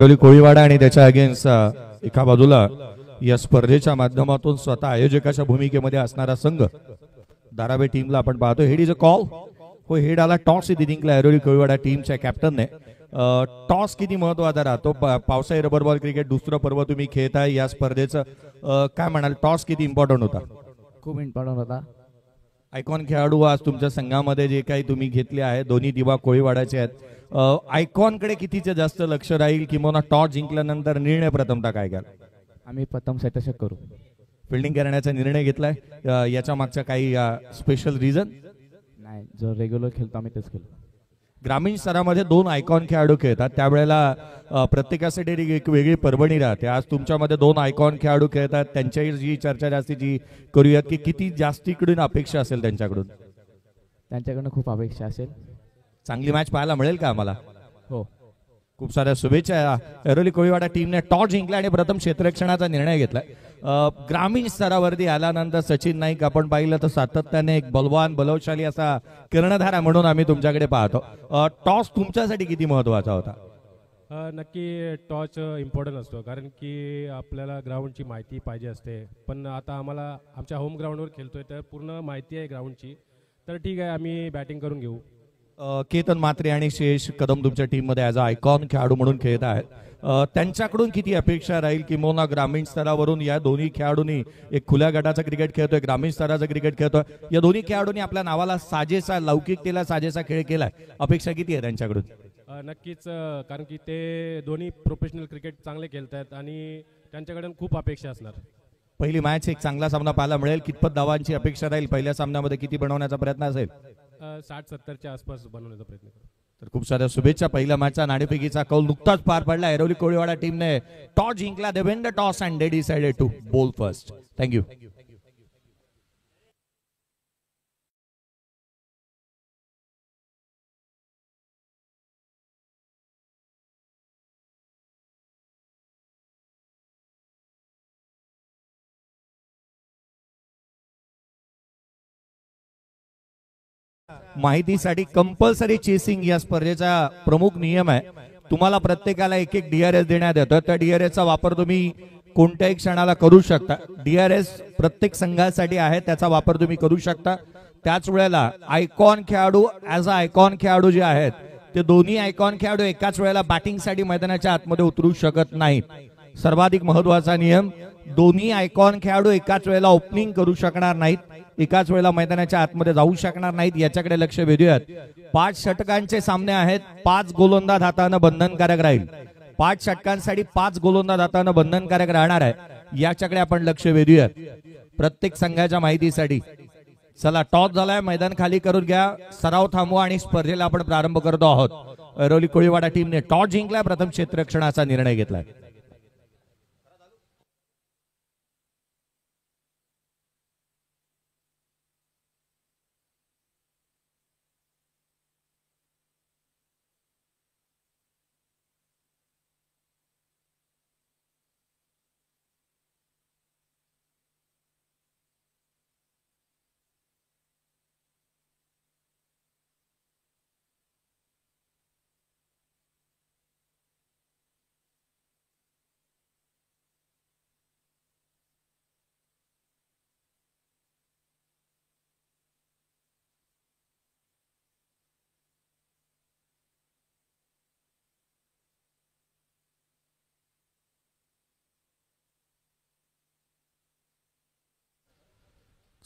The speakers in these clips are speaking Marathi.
कोळीवाडा आणि त्याच्या अगेन्स्ट एका बाजूला या स्पर्धेच्या माध्यमातून स्वतः आयोजकाच्या भूमिकेमध्ये असणारा संघ धारावे टीमला आपण पाहतो. Head is a call. हो, हेड आला. टॉस इथे जिंकला ऐरोली कोळीवाडा टीमच्या कॅप्टनने. टॉस किती महत्वाचा राहतो. पावसाळी रबर बॉल क्रिकेट दुसरं पर्व तुम्ही खेळताय या स्पर्धेचं, काय म्हणाल, टॉस किती इम्पॉर्टंट होता? खूप इम्पॉर्टंट होता. आयकॉन खेळाडू आज तुमच्या संघामध्ये जे काही तुम्ही घेतले आहे दोन्ही दिवा कोळीवाडाचे आहेत. आयकॉनकडे कितीचे जास्त लक्ष राहील किंवा टॉस जिंकल्यानंतर निर्णय प्रथमतः काय घ्याल? आम्ही प्रथम षटक करू. फिल्डिंग करण्याचा निर्णय घेतलाय. याच्या मागचा काही स्पेशल रिझन नाही, जो रेग्युलर खेळतो आम्ही तेच खेळू. ग्रामीण स्तरामध्ये दोन आयकॉन खेळाडू खेळतात, त्यावेळेला प्रत्येकासाठी एक वेगळी पर्वणी राहते. आज तुमच्यामध्ये दोन आयकॉन खेळाडू खेळतात, त्यांच्याही जी चर्चा जास्तीची करूयात की किती जास्तीकडून अपेक्षा असेल त्यांच्याकडून? त्यांच्याकडून खूप अपेक्षा असेल. चांगली मॅच पाहायला मिळेल का आम्हाला? हो, खूप साऱ्या शुभेच्छा. ऐरोली कोळीवाडा टीमने टॉस जिंकला आणि प्रथम क्षेत्ररक्षणाचा निर्णय घेतलाय. ग्रामीण स्तरावरती आल्यानंतर सचिन नाईक आपण पाहिलं तर सातत्याने एक बलवान बलवशाली असा कर्णधार म्हणून आम्ही तुमच्याकडे पाहतो. टॉस तुमच्यासाठी किती महत्वाचा होता? नक्की टॉस इम्पॉर्टंट असतो, कारण की आपल्याला ग्राउंडची माहिती पाहिजे असते. पण आता आम्हाला आमच्या होम ग्राउंडवर खेळतोय तर पूर्ण माहिती आहे ग्राउंडची, तर ठीक आहे, आम्ही बॅटिंग करून घेऊ. केतन म्हात्रे आणि शेष कदम तुमच्या टीममध्ये ॲज अ आयकॉन खेळाडू म्हणून खेळत आहेत. त्यांच्याकडून किती अपेक्षा राहील किंवा ग्रामीण स्तरावरून या दोन्ही खेळाडूंनी एक खुल्या गटाचा क्रिकेट खेळतोय, ग्रामीण स्तराचा क्रिकेट खेळतोय, या दोन्ही खेळाडूंनी आपल्या नावाला साजेसा, लौकिकतेला साजेसा खेळ केलाय. अपेक्षा किती आहे त्यांच्याकडून? नक्कीच, कारण की ते दोन्ही प्रोफेशनल क्रिकेट चांगले खेळतात आणि त्यांच्याकडून खूप अपेक्षा असणार. पहिली मॅच एक चांगला सामना पाहायला मिळेल. कितपत धावांची अपेक्षा राहील? पहिल्या सामन्यामध्ये किती बनवण्याचा प्रयत्न असेल? 60-70च्या आसपास बनवण्याचा प्रयत्न करू. तर खूप साऱ्या शुभेच्छा. पहिल्या मॅचचा नाणेफेकीचा कौल नुकताच पार पडला. ऐरोली कोळीवाडा टीमने टॉस जिंकला. They win the toss and they decided to bowl first. Thank you. माहितीसाठी कंपल्सरी चेसिंग या स्पर्धेचा प्रमुख नियम आहे. तुम्हाला प्रत्येकाला एक एक डीआरएस देण्यात येतो. त्या डीआरएसचा वापर तुम्ही कोणत्याही क्षणाला करू शकता. डीआरएस प्रत्येक संघासाठी आहे, त्याचा वापर तुम्ही करू शकता. त्याच वेळेला आयकॉन खेळाडू ॲज अ आयकॉन खेळाडू जे आहेत ते दोन्ही आयकॉन खेळाडू एकाच वेळेला बॅटिंगसाठी मैदानाच्या आतमध्ये उतरू शकत नाहीत. सर्वाधिक महत्वाचा नियम, दोन्ही आयकॉन खेळाडू एकाच वेळेला ओपनिंग करू शकणार नाहीत, एकाच वेळेला मैदानाच्या आतमध्ये जाऊ शकणार नाहीत. याच्याकडे लक्ष वेधूयात. 5 षटकांचे सामने आहेत. 5 गोलंदाज हातानं बंधनकारक राहील. 5 षटकांसाठी 5 गोलंदाज हातानं बंधनकारक राहणार आहे. याच्याकडे आपण लक्ष वेधूयात प्रत्येक संघाच्या माहितीसाठी. चला, टॉस झालाय, मैदान खाली करून घ्या, सराव थांबवा आणि स्पर्धेला आपण प्रारंभ करतो आहोत. ऐरोली कोळीवाडा टीमने टॉस जिंकलाय, प्रथम क्षेत्ररक्षणाचा निर्णय घेतलाय.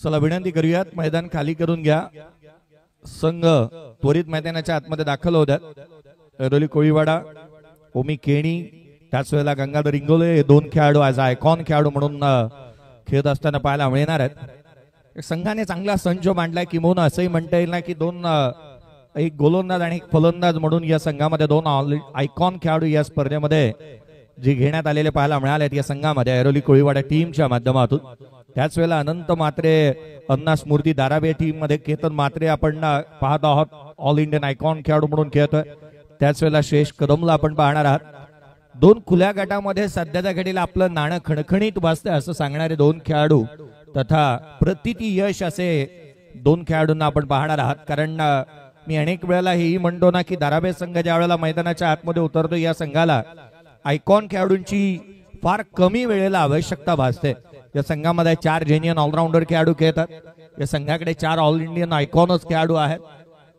चला, विनंती करूयात, मैदान खाली करून घ्या. संघ त्वरित मैदानाच्या आतमध्ये दाखल होत आहेत. ऐरोली कोळीवाडा, ओमी केणी, त्याच वेळेला गंगाधर इंगोले, हे दोन खेळाडू ॲज आयकॉन खेळाडू म्हणून खेळत असताना पाहायला मिळणार आहेत. संघाने चांगला संच मांडलाय, किंवा असंही म्हणता येईल ना की एक गोलंदाज आणि एक फलंदाज म्हणून या संघामध्ये 2 आयकॉन खेळाडू या स्पर्धेमध्ये जे घेण्यात आलेले पाहायला मिळाले या संघामध्ये ऐरोली कोळीवाडा टीमच्या माध्यमातून. त्याच वेळेला अनंत म्हात्रे, अन्ना स्मृती धारावे टीम मध्ये केतन म्हात्रे आपण पाहत आहोत, ऑल इंडियन आयकॉन खेळाडू म्हणून खेळतोय. त्याच वेळेला शेष कदमला आपण पाहणार आहात. 2 खुल्या गटामध्ये सध्याच्या घडीला आपलं नाणं खणखणीत वाजतंय असं सांगणारे 2 खेळाडू तथा प्रतिती यश असे 2 खेळाडूंना आपण पाहणार आहात. कारण मी अनेक वेळेला हेही म्हणतो ना की धारावे संघ ज्या वेळेला मैदानाच्या आतमध्ये उतरतो या संघाला आयकॉन खेळाडूंची फार कमी वेळेला आवश्यकता भासते. या संघामध्ये 4 जेन्युइन ऑलराऊंडर खेळाडू खेळतात. या संघाकडे 4 ऑल इंडियन आयकॉनच खेळाडू आहेत.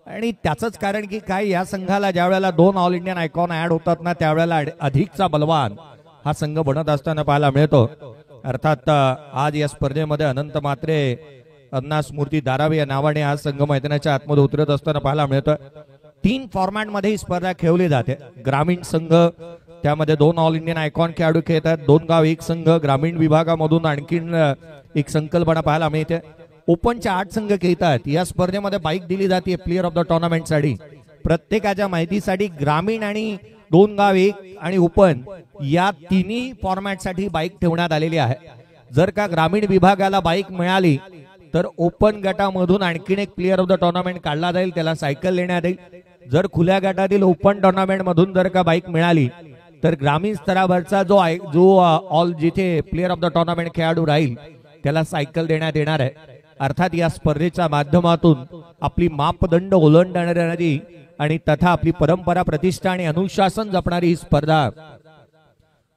आणि त्याचंच कारण की काय, या संघाला ज्या वेळेला 2 ऑल इंडियन आयकॉन ऍड होतात ना, त्यावेळेला अधिकचा बलवान हा संघ बनत असताना पाहायला मिळतो. अर्थात आज या स्पर्धेमध्ये अनंत म्हात्रे, अन्नास्मृती दारावे या नावाने हा संघ मैदानाच्या आतमध्ये उतरत असताना पाहायला मिळतोय. 3 फॉर्मॅट मध्ये ही स्पर्धा खेळवली जाते. ग्रामीण संघ, त्यामध्ये 2 ऑल इंडियन आयकॉन खेळाडू खेळतात. 2 गाव 1 संघ. ग्रामीण विभागामधून आणखीन एक संकल्पना पाहायला मिळते. ओपनच्या 8 संघ खेळतात. या स्पर्धेमध्ये बाईक दिली जाते प्लेअर ऑफ द टुर्नामेंट साठी. प्रत्येकाच्या माहितीसाठी ग्रामीण आणि 2 गाव 1 आणि ओपन या तिन्ही फॉर्मॅट साठी बाईक ठेवण्यात आलेली आहे. जर का ग्रामीण विभागाला बाईक मिळाली तर ओपन गटामधून आणखीन एक प्लेअर ऑफ द टुर्नामेंट काढला जाईल, त्याला सायकल देण्यात येईल. जर खुल्या गटातील ओपन टुर्नामेंट मधून जर का बाईक मिळाली तर ग्रामीण स्तरावरचा जो ऑल जिथे प्लेअर ऑफ द टुर्नामेंट खेळाडू राहील त्याला सायकल देण्यात येणार आहे. अर्थात या स्पर्धेच्या माध्यमातून आपली मापदंड ओलांडणारी आणि तथा आपली परंपरा, प्रतिष्ठा आणि अनुशासन जपणारी ही स्पर्धा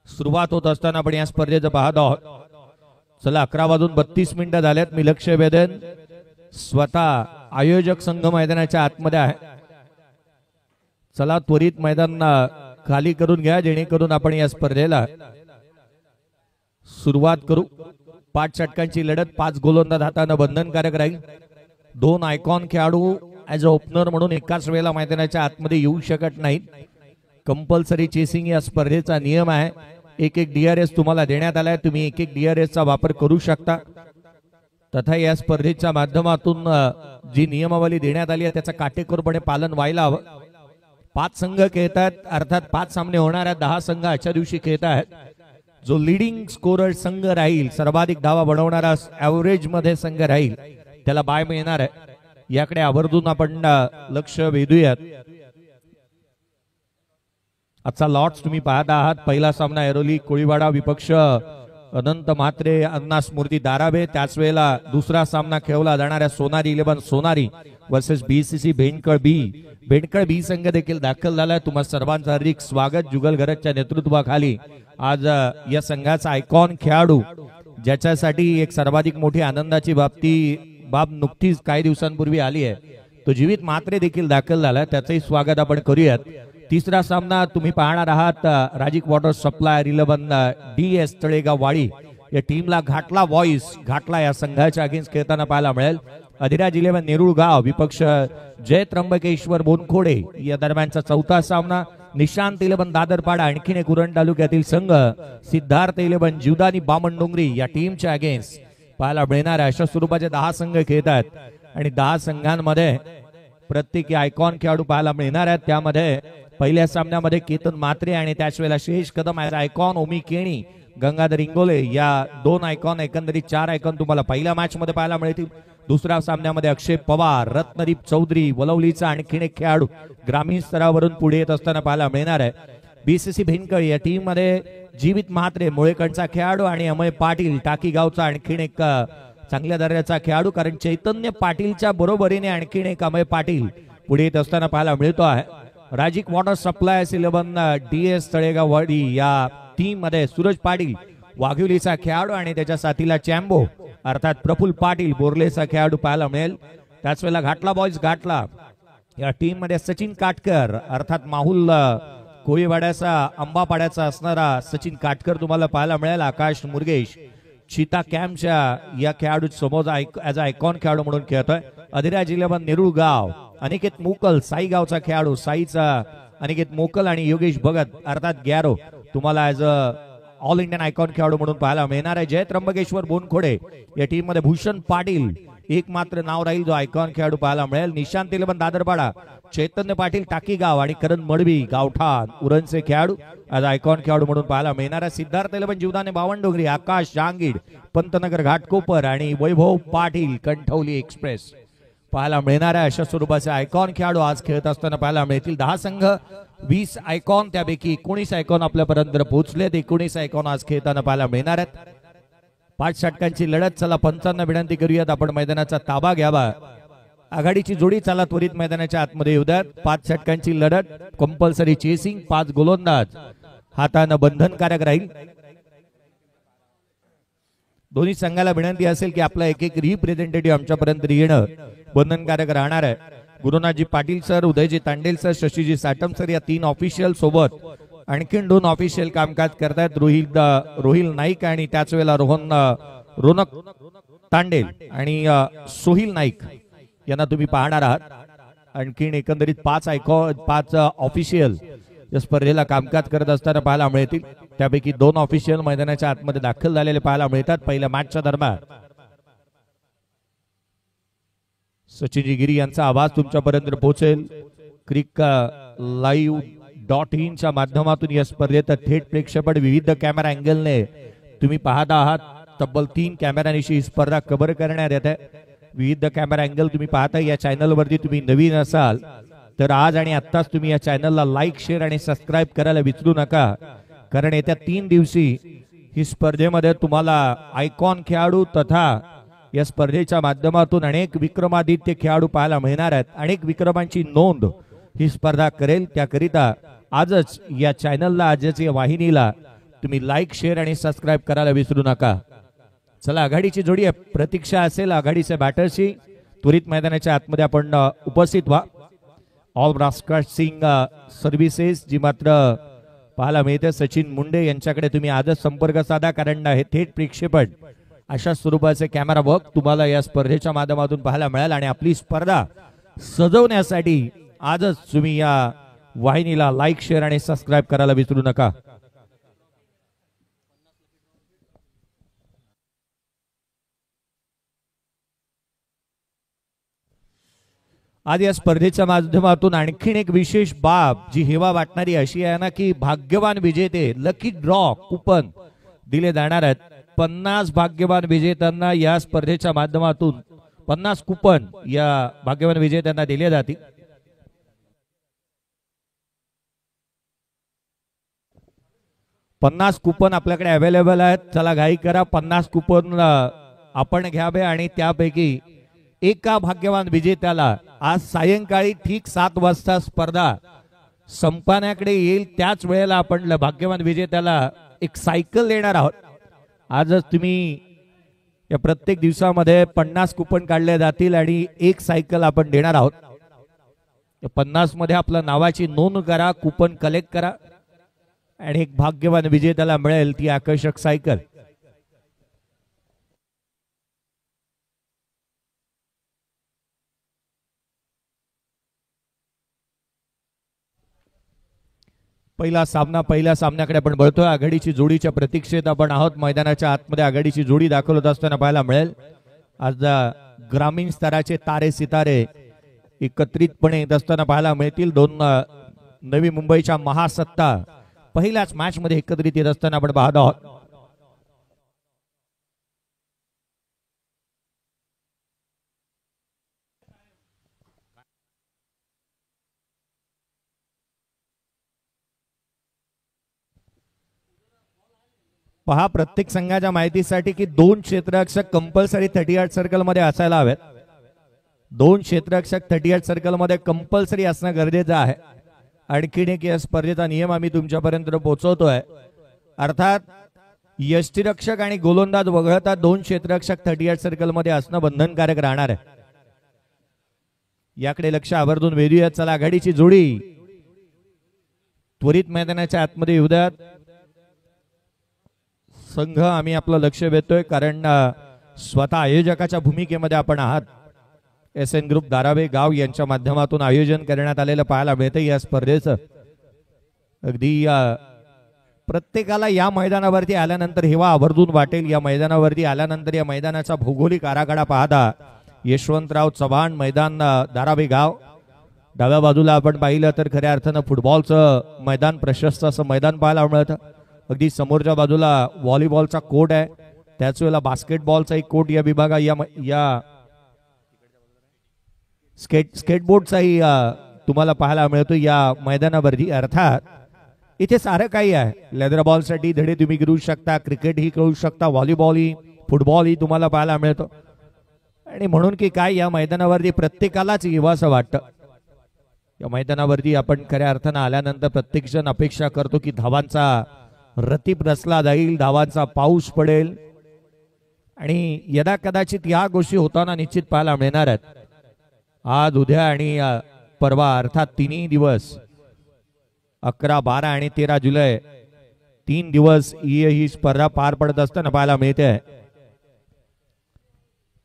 सुरुवात होत असताना आपण या स्पर्धेचं पाहत आहोत. चला 11:32 झाल्यात. मी लक्ष वेधन स्वतः आयोजक संघ मैदानाच्या आतमध्ये आहे. चला त्वरित मैदान खाली करून घ्या जेणेकरून आपण या स्पर्धेला सुरुवात करू. 5 षटकांची लढत, 5 गोलंदाज हातानं बंधनकारक राहील. 2 आयकॉन खेळाडू ऍज अ ओपनर म्हणून एकाच वेळेला मैदानाच्या आतमध्ये येऊ शकत नाहीत. कंपल्सरी चेसिंग या स्पर्धेचा नियम आहे. एक DRS तुम्हाला देण्यात आलाय. तुम्ही एक DRS चा वापर करू शकता. तथा या स्पर्धेच्या माध्यमातून जी नियमावली देण्यात आली आहे त्याचं काटेकोरपणे पालन व्हायला हवं. 5 संघ खेळतात. अर्थात 5 सामने होणार आहेत. 10 संघ आजच्या दिवशी खेळत आहेत. जो लीडिंग स्कोरर संघ राहील, सर्वाधिक धावा बनवणारा ऍव्हरेज मध्ये संघ राहील, त्याला बाय मिळणार आहे. याकडे आवर्जून आपण लक्ष वेधूयात. आजचा लॉट्स तुम्ही पाहत आहात. पहिला सामना ऐरोली कोळीवाडा विपक्ष अनंत म्हात्रे, अन्नास्मृती दारावे. त्याच वेळेला दुसरा सामना खेळवला जाणाऱ्या सोनारी 11 सोनारी वर्सेस BCC भेंडकळ बी. भेंडकळ बी संघ देखील दाखल झालाय. तुम्हा सर्वांचं हार्दिक स्वागत. जुगल गरजच्या नेतृत्वाखाली आज या संघाचा आयकॉन खेळाडू, ज्याच्यासाठी एक सर्वाधिक मोठी आनंदाची बाब नुकतीच काही दिवसांपूर्वी आली आहे, तो जीवित म्हात्रे देखील दाखल झाला. त्याचंही स्वागत आपण करूयात. तिसरा सामना तुम्ही पाहणार आहात. Rajik water supply 11 DS Talegaon वाडी या टीमला घाटला या संघाच्या अगेन्स्ट खेळताना पाहायला मिळेल. अधिराज 11 नेरुळ गाव विपक्ष जय त्र्यंबकेश्वर बोनखोडे या दरम्यानचा चौथा सामना. निशांत 11 दादरपाडा, आणखीन एक उरण तालुक्यातील संघ सिद्धार्थ 11 जीवदानी बामणडोंगरी या टीमच्या अगेन्स्ट पाहायला मिळणार आहे. अशा स्वरूपाचे 10 संघ खेळतात आणि 10 संघांमध्ये प्रत्येकी आयकॉन खेळाडू पाहायला मिळणार आहेत. त्यामध्ये पहिल्या सामन्यामध्ये केतन म्हात्रे आणि त्याच वेळेला शेष कदम ऍज आयकॉन, ओमी केणी, गंगाधर इंगोले या 2 आयकॉन, एकंदरीत 4 आयकॉन तुम्हाला पहिल्या मॅच मध्ये पाहायला मिळतील. दुसऱ्या सामन्यामध्ये अक्षय पवार, रत्नदीप चौधरी, वलवलीचा आणखीन एक खेळाडू ग्रामीण स्तरावरून पुढे येत असताना पाहायला मिळणार आहे. BCC भेंडकळ या टीम मध्ये जीवित म्हात्रे मुळेकणचा खेळाडू आणि अमय पाटील टाकी गावचा आणखीन एक चांगल्या दर्जाचा खेळाडू, कारण चैतन्य पाटीलच्या बरोबरीने आणखीन एक अमय पाटील पुढे येत असताना पाहायला मिळतो आहे. Rajik water supply 11 DS Talegaon वाडी या टीम मध्ये सूरज पाटील वाघिवलीचा खेळाडू आणि त्याच्या साथीला चॅम्बो अर्थात प्रफुल्ल पाटील बोरलेचा खेळाडू पाहायला मिळेल. त्याच वेळेला घाटला बॉयज घाटला या टीम मध्ये सचिन काटकर अर्थात माहुल कोळीवाड्याचा अंबापाड्याचा असणारा सचिन काटकर तुम्हाला पाहायला मिळेल. आकाश मुरगेश चिता कॅम्पच्या या खेळाडू समोर ऍज आयकॉन खेळाडू म्हणून खेळतोय. अधिराज 11 नेरुळ गाव अनिकेत मोकल साई गावचा खेळाडू, साईचा अनिकेत मोकल आणि योगेश भगत अर्थात गॅरो तुम्हाला ऍज ऑल इंडियन आयकॉन खेळाडू म्हणून पाहायला मिळणार आहे. जय त्र्यंबकेश्वर बोनखोडे या टीम मध्ये भूषण पाटील एक मात्र नाव राहील जो आयकॉन खेळाडू पाहायला मिळेल. निशांत 11 दादरपाडा, चैतन्य पाटील टाकीगाव आणि करण मडवी गावठाण उरणचे खेळाडू आज आयकॉन खेळाडू म्हणून पाहायला मिळणार आहे. सिद्धार्थ 11 जीवदाने बावनडोंगरी, आकाश जहांगीर पंतनगर घाटकोपर आणि वैभव पाटील कंठवली एक्सप्रेस पाहायला मिळणार आहे. अशा स्वरूपाचे आयकॉन खेळाडू आज खेळत असताना पाहायला मिळतील. 10 संघ 20 आयकॉन, त्यापैकी 19 आयकॉन आपल्यापर्यंत पोहोचलेत. 19 आयकॉन आज खेळताना पाहायला मिळणार आहेत. 5 षटकांची लढत. चला पंचांना विनंती करूयात आपण मैदानाचा ताबा घ्यावा. आघाडीची जोडी चला त्वरित मैदानाच्या आतमध्ये येऊ द्यात. 5 षटकांची लढत, कंपल्सरी चेसिंग, 5 गोलंदाज हातानं बंधनकारक राहील. दोन्ही संघाला विनंती असेल की आपला एक एक रिप्रेझेंटेटिव्ह आमच्यापर्यंत येणं बंधनकारक राहणार आहे. गुरुनाथजी Patil sir, Udayji Tandel sir, शशीजी Satam sir या 3 ऑफिशियल सोबत आणखीन 2 ऑफिशियल कामकाज करतायत. रोहिल नाईक आणि त्याच वेळेला रोनक तांडेल आणि सोहिल नाईक यांना तुम्ही पाहणार आहात. आणखीन एकंदरीत 5 ऑफिशियल या स्पर्धेला कामकाज करत असताना पाहायला मिळतील. त्यापैकी 2 ऑफिशियल मैदानाच्या आतमध्ये दाखल झालेले पाहायला मिळतात. पहिल्या मॅचच्या दरम्यान सचिनजी गिरी यांचा आवाज तुमच्यापर्यंत पोहोचेल. cricklive.in च्या माध्यमातून या स्पर्धेत थेट प्रेक्षेपण विविध कॅमेरा अँगलने तुम्ही पाहत आहात. तब्बल 3 कॅमेऱ्यांशी ही स्पर्धा कव्हर करण्यात येत आहे. विविध कॅमेरा अँगल तुम्ही पाहता. या चॅनलवरती तुम्ही नवीन असाल तर आज आणि आत्ताच तुम्ही या चॅनलला लाईक, शेअर आणि सबस्क्राईब करायला विसरू नका. कारण येत्या 3 दिवशी ही स्पर्धेमध्ये तुम्हाला आयकॉन खेळाडू तथा या स्पर्धेच्या माध्यमातून अनेक विक्रमादित्य खेळाडू पाहायला मिळणार आहेत. अनेक विक्रमांची नोंद ही स्पर्धा करेल. त्याकरिता आजच या चॅनलला, आजच या वाहिनीला तुम्ही लाईक, शेअर आणि सबस्क्राईब करायला विसरू नका. चला, आघाडीची जोडी आहे. प्रतीक्षा असेल आघाडीच्या बॅटरची. त्वरित मैदानाच्या आतमध्ये आपण उपस्थित व्हा. ऑल ब्रॉडकास्टिंग सर्व्हिसेस जी मात्र पाहायला मिळते सचिन मुंडे यांच्याकडे तुम्ही आजच संपर्क साधा. कारण हे थेट प्रक्षेपण अशा स्वरूपाचे कॅमेरा वर्क तुम्हाला या स्पर्धेच्या माध्यमातून पाहायला मिळेल. आणि आपली स्पर्धा सजवण्यासाठी आजच तुम्ही या वाहिनीला लाईक, शेअर आणि सबस्क्राईब करायला विसरू नका. आज या स्पर्धेच्या माध्यमातून आणखीन एक विशेष बाब जी हेवा वाटणारी अशी आहे ना की भाग्यवान विजेते लकी ड्रॉ कुपन दिले जाणार आहेत. 50 भाग्यवान विजेत्यांना या स्पर्धेच्या माध्यमातून 50 कुपन या भाग्यवान विजेत्यांना दिले जातील. पन्नास कुपन आपल्याकडे अवेलेबल आहेत. चला घाई करा. 50 कुपन आपण घ्यावे आणि त्यापैकी एका भाग्यवान विजेत्याला आज सायंकाळी ठीक 7 वाजता स्पर्धा संपण्याकडे येईल त्याच वेळेला आपण भाग्यवान विजेत्याला एक सायकल देणार आहोत. आजच तुम्ही या प्रत्येक दिवसामध्ये 50 कुपन काढले जातील आणि एक सायकल आपण देणार आहोत. 50 मध्ये आपल्या नावाची नोंद करा, कुपन कलेक्ट करा आणि एक भाग्यवान विजेत्याला मिळेल ती आकर्षक सायकल. पहिल्या सामन्याकडे आपण बघतोय. आघाडीची जोडीच्या प्रतीक्षेत आपण आहोत. मैदानाच्या आतमध्ये आघाडीची जोडी दाखल असताना पाहायला मिळेल. आज ग्रामीण स्तराचे तारे सितारे एकत्रितपणे येत असताना पाहायला मिळतील. 2 नवी मुंबईच्या महासत्ता पहिल्याच मॅच मध्ये एकत्रित येत असताना आपण पाहत आहोत. पहा, प्रत्येक संघाच्या माहितीसाठी की 2 क्षेत्ररक्षक कंपल्सरी 38 सर्कल मध्ये असायला हवेत. 2 क्षेत्ररक्षक 38 सर्कल मध्ये कंपल्सरी असणं गरजेचं आहे. आणखीन एक या स्पर्धेचा नियम आम्ही तुमच्यापर्यंत पोहोचवतोय. अर्थात यष्टीरक्षक आणि गोलंदाज वगळता 2 क्षेत्ररक्षक 38 सर्कल मध्ये असणं बंधनकारक राहणार आहे. याकडे लक्ष आवर्जून वेधूया. चला, आघाडीची जोडी त्वरित मैदानाच्या आतमध्ये येऊ द्यात. संघ आम्ही आपलं लक्ष वेधतोय कारण स्वतः आयोजकाच्या भूमिकेमध्ये आपण आहात. SN ग्रुप धारावे गाव यांच्या माध्यमातून आयोजन करण्यात आलेलं पाहायला मिळतं या स्पर्धेचं. अगदी प्रत्येकाला या मैदानावरती आल्यानंतर हेवा आवर्जून वाटेल. या मैदानावरती आल्यानंतर या मैदानाचा भौगोलिक आराखडा पाहता यशवंतराव चव्हाण मैदान धारावे गाव. डाव्या बाजूला आपण पाहिलं तर खऱ्या अर्थानं फुटबॉलचं मैदान, प्रशस्त असं मैदान पाहायला मिळतं. अगदी समोरच्या बाजूला व्हॉलीबॉलचा कोर्ट आहे. त्याच वेळेला बास्केटबॉलचा एक कोर्ट या विभागा या स्केटबोर्डचाही तुम्हाला पाहायला मिळतो या मैदानावरती. अर्थात इथे सारं काही आहे. लेदर बॉलसाठी धडे तुम्ही खेळू शकता, क्रिकेट ही खेळू शकता, व्हॉलीबॉल ही, फुटबॉल ही तुम्हाला पाहायला मिळतो. आणि म्हणून की काय या मैदानावरती प्रत्येकालाच येवासं वाटतं. या मैदानावरती आपण खऱ्या अर्थानं आल्यानंतर प्रत्येक जण अपेक्षा करतो की धावांचा रतीप रचला जाईल, धावांचा पाऊस पडेल आणि यदा कदाचित या गोष्टी होताना निश्चित पाहायला मिळणार आहेत. आज उद्या आणि परवा अर्थात तिन्ही दिवस 11, 12 आणि 13 जुलै 3 दिवस ही स्पर्धा पार पडत असताना पाहायला मिळते.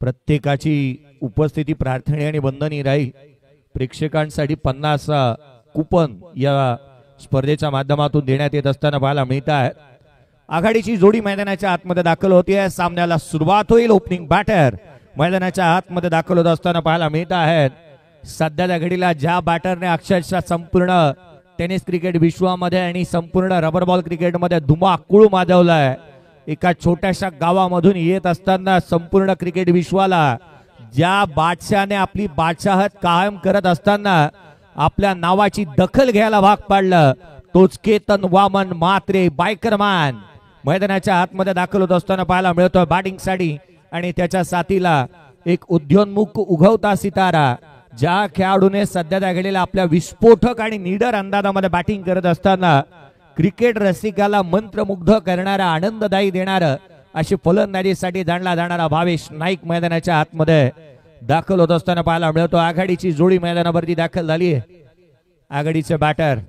प्रत्येकाची उपस्थिती प्रार्थनीय आणि वंदनीय राहील. प्रेक्षकांसाठी 50 कुपन या स्पर्धेच्या माध्यमातून देण्यात येत असताना पाहायला मिळत आहे. आघाडीची जोडी मैदानाच्या आतमध्ये दाखल होतीये. सामन्याला सुरुवात होईल. ओपनिंग बॅटर मैदानाच्या आतमध्ये दाखल होत असताना पाहायला मिळत आहेत. सध्याच्या घडीला ज्या बॅटरने अक्षरशः संपूर्ण टेनिस क्रिकेट विश्वामध्ये आणि संपूर्ण रबर बॉल क्रिकेटमध्ये धुमाकूळ माजवलाय, एका छोट्याशा गावामधून येत असताना संपूर्ण क्रिकेट विश्वाला ज्या बादशाहने आपली बादशाहत कायम करत असताना आपल्या नावाची दखल घ्यायला भाग पाडलं, तोच केतन वामन म्हात्रे बायकरमॅन मैदानाच्या आतमध्ये दाखल होत असताना पाहायला मिळतोय बॅटिंगसाठी. आणि त्याच्या साथीला एक उद्योन्मुख उगवता सितारा, ज्या खेळाडूने सध्या घडलेल्या आपल्या विस्फोटक आणि निडर अंदाजामध्ये बॅटिंग करत असताना क्रिकेट रसिकाला मंत्रमुग्ध करणारा, आनंददायी देणारा अशी फलंदाजीसाठी जाणला जाणारा भावेश नाईक मैदानाच्या आतमध्ये दाखल होत असताना पाहायला मिळतो. आघाडीची जोडी मैदानावरती दाखल झाली आहे. आघाडीचे बॅटर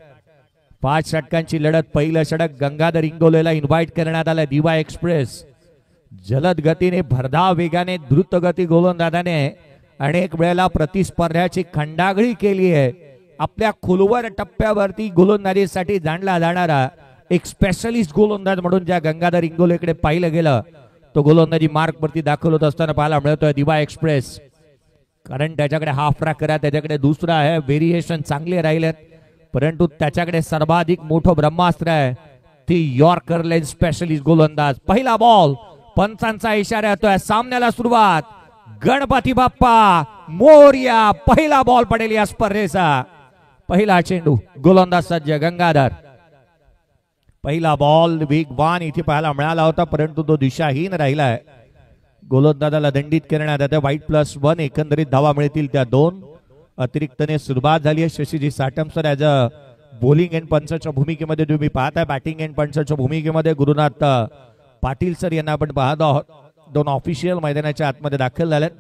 5 षटकांची लढत. पहिलं षटक गंगाधर इंगोलेला इन्व्हाइट करण्यात आलं. दिवा एक्सप्रेस जलद गतीने, भरधाव वेगाने, द्रुत गती गोलंदाजाने अनेक वेळेला प्रतिस्पर्ध्याची खंडागळी केली आहे. आपल्या खोलवर टप्प्यावरती गोलंदाजीसाठी जाणला जाणारा एक स्पेशलिस्ट गोलंदाज म्हणून ज्या गंगाधर इंगोलेकडे पाहिलं गेलं, तो गोलंदाजी मार्क वरती दाखल होत असताना पाहायला मिळतोय दिवा एक्सप्रेस. कारण त्याच्याकडे हाफ ट्रॅक करा, त्याच्याकडे दुसरा आहे, व्हेरिएशन चांगले राहिलेत, परंतु त्याच्याकडे सर्वाधिक मोठं ब्रह्मास्त्र आहे, ती यॉर्कर लेन स्पेशलिस्ट गोलंदाज. पहिला बॉल, पंचांचा इशारा येतोय. सामन्याला सुरुवात. गणपती बाप्पा मोरया. पहिला बॉल पडेल या स्पर्धेचा. पहिला चेंडू, गोलंदाज सज्ज गंगाधर. पहिला बॉल वेगवान इथे पाहायला मिळाला होता, परंतु तो दिशाहीन राहिलाय. गोलंदाजाला दंडित करण्यात येते. वाईट +1. एकंदरीत धावा मिळतील त्या 2. अतिरिक्तने सुरुवात झाली आहे. शशीजी Satam sir as a bowling end पंचाच्या भूमिकेमध्ये तुम्ही पाहताय. बॅटिंग एंड पंचाच्या भूमिकेमध्ये गुरुनाथ पाटील सर यांना आपण पाहत आहोत. 2 ऑफिशियल मैदानाच्या आतमध्ये दाखल झालेत.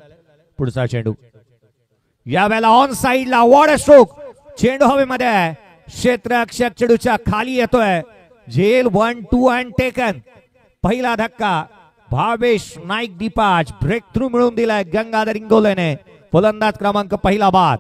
पुढचा चेंडू यावेळेला ऑन साइडला. What a stroke. चेंडू हवेमध्ये आहे. क्षेत्ररक्षक चेंडूच्या खाली येतोय. झेल 1-2 अँड टेकन. पहिला धक्का भावेश नाईक दीपाज. ब्रेक थ्रू मिळून दिलाय गंगाधर इंगोलेने. फलंदाज क्रमांक पहिला बाद.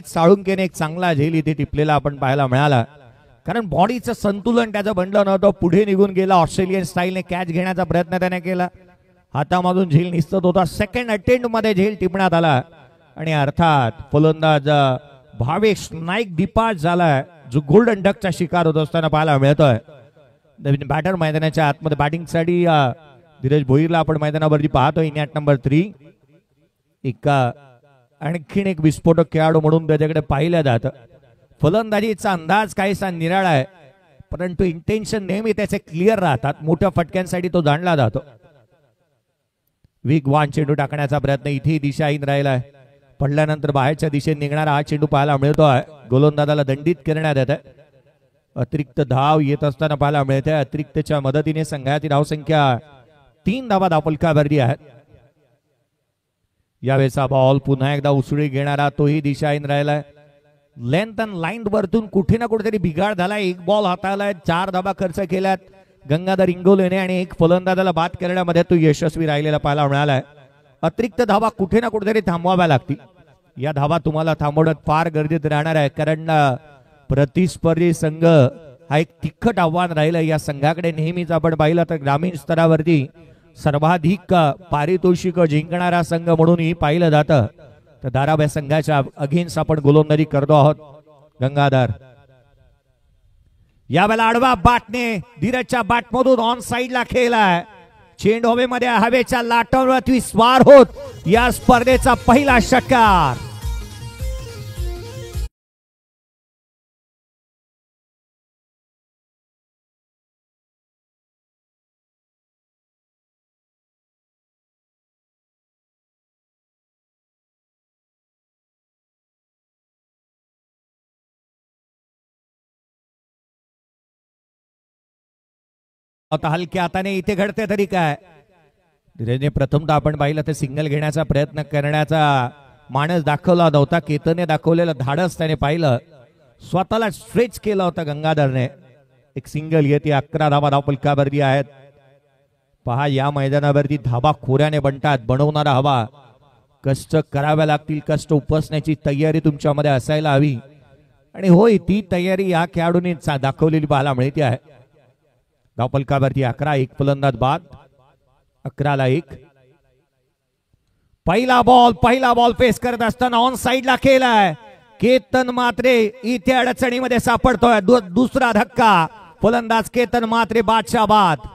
साळुंकेने एक चांगला झेल इथे टिपलेला आपण पाहायला मिळाला. कारण बॉडीचं संतुलन त्याचं बनलं नव्हतं. पुढे निघून गेला. ऑस्ट्रेलियन स्टाईलने कॅच घेण्याचा प्रयत्न त्याने केला. हातामधून झेल निसत होता. सेकंड अटेम्प्ट मध्ये झेल टिपण्यात आला आणि अर्थात फलंदाज भावेश नाईक दीपाज झालाय, जो गोल्डन डकचा शिकार होत असताना पाहायला मिळतोय. नवीन बॅटर मैदानाच्या आतमध्ये बॅटिंगसाठी धीरज भोईरला आपण मैदानावरती पाहतोय. In at number 3. आणखीन एक विस्फोटक खेळाडू म्हणून त्याच्याकडे पाहिलं जातं. फलंदाजीचा अंदाज काहीसा निराळा आहे, परंतु इंटेन्शन नेहमी त्याचे क्लिअर राहतात. मोठ्या फटक्यांसाठी तो जाणला जातो. वेगवान चेंडू टाकण्याचा प्रयत्न इथे दिशाहीन राहिलाय. पडल्यानंतर बाहेरच्या दिशेने निघणारा हा चेंडू पाहायला मिळतोय. गोलंदाजाला दंडित करण्यात येत आहे. अतिरिक्त धाव येत असताना पाहायला मिळते. अतिरिक्तच्या मदतीने संघाची धावसंख्या 3 धावा धावफलकावरती आहेत. यावेळेचा बॉल पुन्हा एकदा उसळी घेणारा तोही दिशाहीन राहिलाय. लेंथ अँड लाईन वरतून कुठे ना कुठेतरी बिघाड झाला. एक बॉल हाताळलाय. 4 धावा खर्च केल्यात गंगाधर इंगोलेने आणि एक फलंदाजाला बाद करण्यामध्ये तो यशस्वी राहिलेला पाहायला मिळालाय. अतिरिक्त धावा कुठे ना कुठेतरी थांबवाव्या लागतील. या धावा तुम्हाला थांबवण्यात फार गरजेचं राहणार आहे, कारण प्रतिस्पर्धी संघ हा एक तिखट आव्हान राहिलं या संघाकडे. नेहमीच आपण पाहिलं तर ग्रामीण स्तरावरती सर्वाधिक पारितोषिक जिंकणारा संघ म्हणूनही पाहिलं जातं. तर धाराव्या संघाच्या अगेन्स्ट आपण गोलंदाजी करतो आहोत. गंगाधर यावेळेला आडवा बाटने धीरजच्या बॅटमधून ऑन साइडला खेळलाय. चेंडू हवेमध्ये हवेच्या लाटांवरती स्वार होत या स्पर्धेचा पहिला षटकार. आता हलक्या हाताने इथे घडते तरी काय. धीरजने प्रथमतः आपण पाहिलं तर सिंगल घेण्याचा प्रयत्न करण्याचा मानस दाखवला नव्हता. केतनने दाखवलेलं धाडस त्याने पाहिलं. स्वतःला स्ट्रेच केला होता गंगाधरने. एक सिंगल येते. 11 धावा धावपलकावरती आहेत. पहा या मैदानावरती धाबा खोऱ्याने बनतात. बनवणारा हवा. कष्ट करावे लागतील. कष्ट उपसण्याची तयारी तुमच्यामध्ये असायला हवी. आणि होय ती तयारी या खेळाडूंनी दाखवलेली पाहायला मिळते आहे. धावपलकावरती 11. एक फलंदाज बाद. 11-1. पहिला बॉल फेस करत असताना ऑन साइडला केलाय. केतन मात्रे इथे अडचणीमध्ये सापडतोय. दुसरा धक्का. फलंदाज केतन मात्रे बादशाह बाद.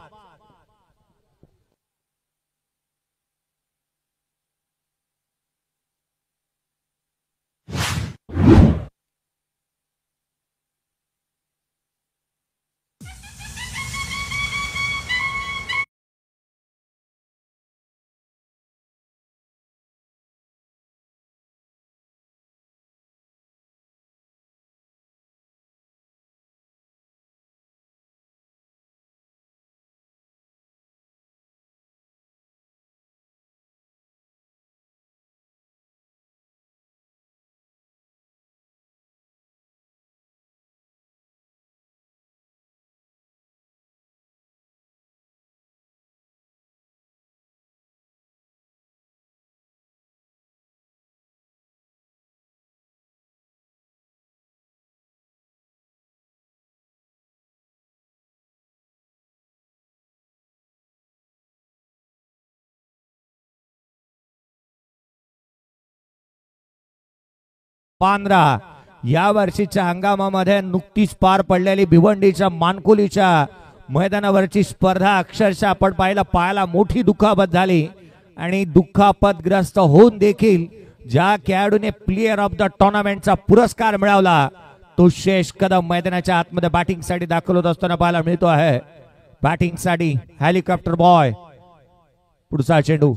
पांढरा या वर्षीच्या हंगामामध्ये नुकतीच पार पडलेली भिवंडीच्या मानकोलीच्या मैदानावरची स्पर्धा अक्षरशः आपण पाहायला मोठी दुखापत झाली. आणि दुखापतग्रस्त होऊन देखील ज्या खेळाडूने प्लेयर ऑफ द टुर्नामेंटचा पुरस्कार मिळवला तो शेष कदम मैदानाच्या आतमध्ये बॅटिंग साठी दाखल होत असताना पाहायला मिळतो आहे. बॅटिंग साठी हेलिकॉप्टर बॉय. पुढचा चेंडू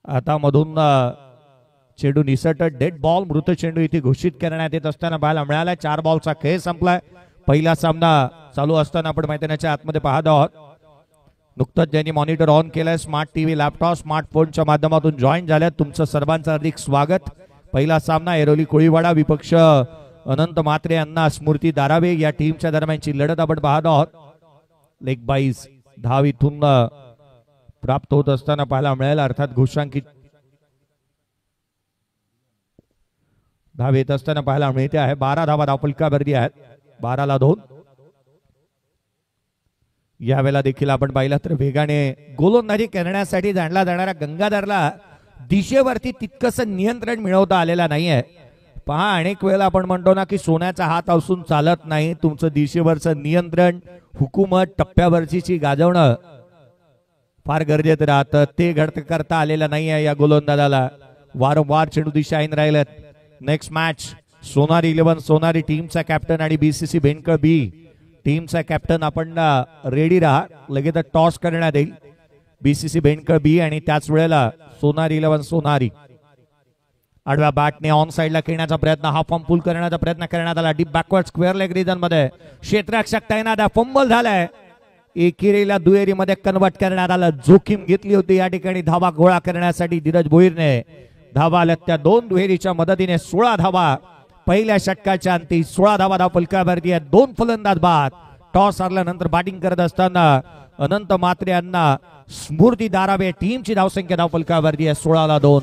आता मधून चेंडू निसट. डेड बॉल मृत चेंडू इथे घोषित करण्यात येत असताना पाहायला मिळाला. 4 बॉलचा खेळ संपलाय. पहिला सामना चालू असताना आपण मैदानाच्या आतमध्ये पाहत आहोत. नुकतंच ज्यांनी मॉनिटर ऑन केलंय स्मार्ट टीव्ही लॅपटॉप स्मार्टफोनच्या माध्यमातून जॉईन झाल्यात तुमचं सर्वांचं हार्दिक स्वागत. पहिला सामना एरोली कोळीवाडा विपक्ष अनंत म्हात्रे यांना स्मृती दारावे या टीमच्या दरम्यानची लढत आपण पाहत आहोत. लेग बाईज धाव इथून प्राप्त होत असताना पाहायला मिळेल. अर्थात घोषांकित धाव येत असताना पाहायला मिळते आहे. 12 धावा धावपलकावरती आहेत. 12-2. यावेळेला देखील आपण पाहिलं तर वेगाने गोलंदाजी करण्यासाठी जाणला जाणारा गंगाधरला दिशेवरती तितकंस नियंत्रण मिळवता आलेला नाहीये. पहा अनेक वेळेला आपण म्हणतो ना की सोन्याचा हात असून चालत नाही. तुमचं दिशेवरचं नियंत्रण हुकूमत टप्प्यावरची गाजवणं फार गरजेचं राहतं. ते करता आलेलं नाहीये या गोलंदाजाला. वारंवार चेंडू दिशाहीन राहिलेत. नेक्स्ट मॅच सोनारी 11 सोनारी टीमचा कॅप्टन आणि बीसीसी बेनकर बी टीमचा कॅप्टन आपण रेडी राहा. लगेच टॉस करण्यात येईल. बीसीसी बेनकर बी आणि त्याच वेळेला सोनारी 11 सोनारी. आडव्या बॅटने ऑन साइडला खेळण्याचा प्रयत्न. हा फॉर्म पुल करण्याचा प्रयत्न करण्यात आला. Deep backward square leg region मध्ये क्षेत्ररक्षक तैनात. फंबल झालाय. एकेरीला दुहेरी मध्ये कन्वर्ट करण्यात आलं. जोखीम घेतली होती या ठिकाणी धावा गोळा करण्यासाठी धीरज भोईरने. धावा आल्या त्या 2 दुहेरीच्या मदतीने 16 धावा पहिल्या षटकाच्या अंती. 16 धावा धावपलकावरती आहेत. 2 फलंदाज बाद. टॉस हरल्यानंतर बॅटिंग करत असताना अनंत म्हात्रे यांना स्मृती दारावे टीमची धावसंख्या धावपलकावरती आहे 16-2.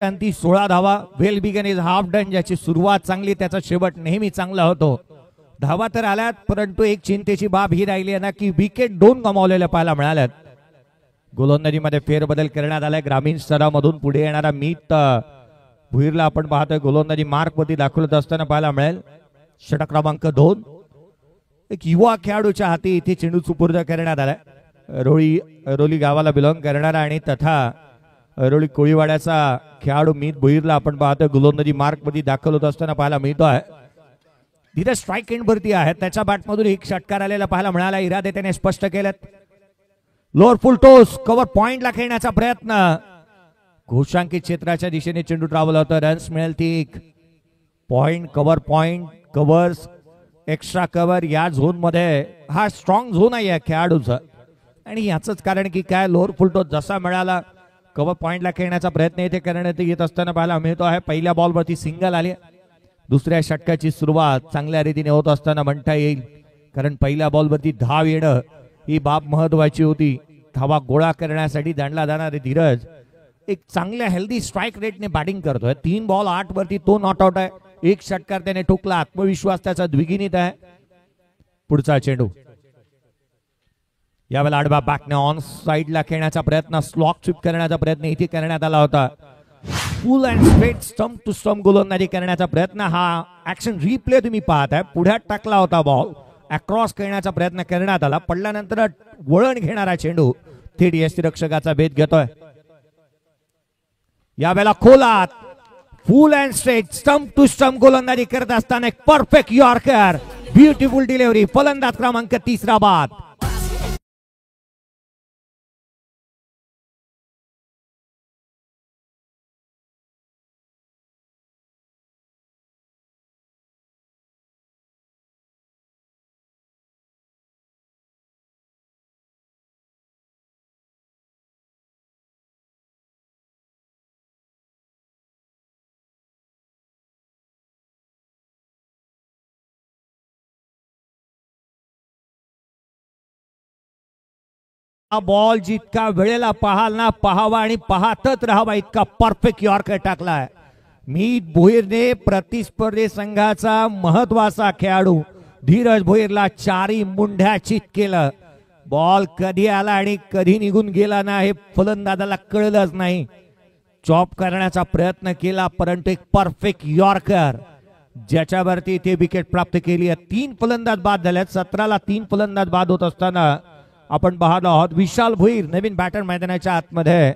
आणि ती 16 धावा. Well begun is half done. ज्याची सुरुवात चांगली त्याचा शेवट नेहमी चांगला होतो. धावा तर आल्यात, परंतु एक चिंतेची बाब ही राहिली आहे ना की विकेट 2 गमावलेल्या पाहायला मिळाल्यात. गोलंदाजीमध्ये फेरबदल करण्यात आलाय. ग्रामीण स्तरामधून पुढे येणारा मीत भुईरला आपण पाहतोय गोलंदाजी मार्कवरती दाखवत असताना पाहायला मिळेल. षटक क्रमांक 2. एक युवा खेळाडूच्या हाती इथे चेंडू सुपूर्द करण्यात आलाय. रोली गावाला बिलॉंग करणारा आणि तथा रोली कोळीवाड्याचा खेळाडू मीत भुईरला आपण पाहतोय गोलंदाजी मार्कवरती दाखवत असताना पाहायला मिळतोय. तिथे स्ट्राईक एंड वरती आहे. त्याच्या बॅटमधून एक षटकार आलेला पाहायला मिळाला. इरादे त्याने स्पष्ट केलेत. लोअर फुल टोस कव्हर पॉइंटला खेळण्याचा प्रयत्न. घोषांकित क्षेत्राच्या दिशेने चेंडू ट्रॅव्हल होतं. रन्स मिळेल ती एक. पॉइंट कव्हर्स एक्स्ट्रा कव्हर या झोन मध्ये हा स्ट्रॉंग झोन आहे या खेळाडूचा. आणि याच कारण की काय लोअर फुल टोस जसा मिळाला कव्हर पॉइंटला खेळण्याचा प्रयत्न इथे करण्यात येत असताना पाहायला मिळतो आहे. पहिल्या बॉलवरती सिंगल आली. दुसऱ्या षटकाची सुरुवात चांगल्या रीतीने होत असताना म्हणता येईल, कारण पहिल्या बॉलवरती धाव येणं ही बाब महत्वाची होती. धावा गोळा करण्यासाठी दांडला जाणारे धीरज एक चांगल्या हेल्दी स्ट्राईक रेटने बॅटिंग करतोय. 3 बॉल 8 वरती तो नॉट आउट आहे. एक षटकार त्याने ठोकला. आत्मविश्वास त्याचा द्विगुणित आहे. पुढचा चेंडू यावेळेला आडवा बॅकने ऑन साइडला खेळण्याचा प्रयत्न, स्लॉक स्वीप करण्याचा प्रयत्न इथे करण्यात आला होता. Full and straight stump to stump गोलंदाजी करण्याचा प्रयत्न. हा ऍक्शन रिप्ले तुम्ही पाहताय. पुढ्यात टाकला होता बॉल. अक्रॉस खेळण्याचा प्रयत्न करण्यात आला. पडल्यानंतर वळण घेणारा चेंडू थेट यष्टिरक्षकाचा भेद घेतोय. यावेळेला खोलात full and straight stump to stump गोलंदाजी करत असताना एक परफेक्ट यॉर्कर. Beautiful delivery. फलंदाज क्रमांक 3 बाद. बॉल जितका वेळेला पाहाल ना पाहावा आणि पाहतच राहावा इतका परफेक्ट यॉर्कर टाकलाय. मीत भुईरने प्रतिस्पर्धी संघाचा महत्वाचा खेळाडू धीरज भुईरला 4 मुंड्या चित केलं. बॉल कधी आला आणि कधी निघून गेला ना हे फलंदाजाला कळलंच नाही. चॉप करण्याचा प्रयत्न केला, परंतु एक परफेक्ट यॉर्कर ज्याच्यावरती ते विकेट प्राप्त केली आहे. 3 फलंदाज बाद झाल्यात. 17ला 3 फलंदाज बाद होत असताना आपण पाहत आहोत विशाल भुईर नवीन बॅटर मैदानाच्या आतमध्ये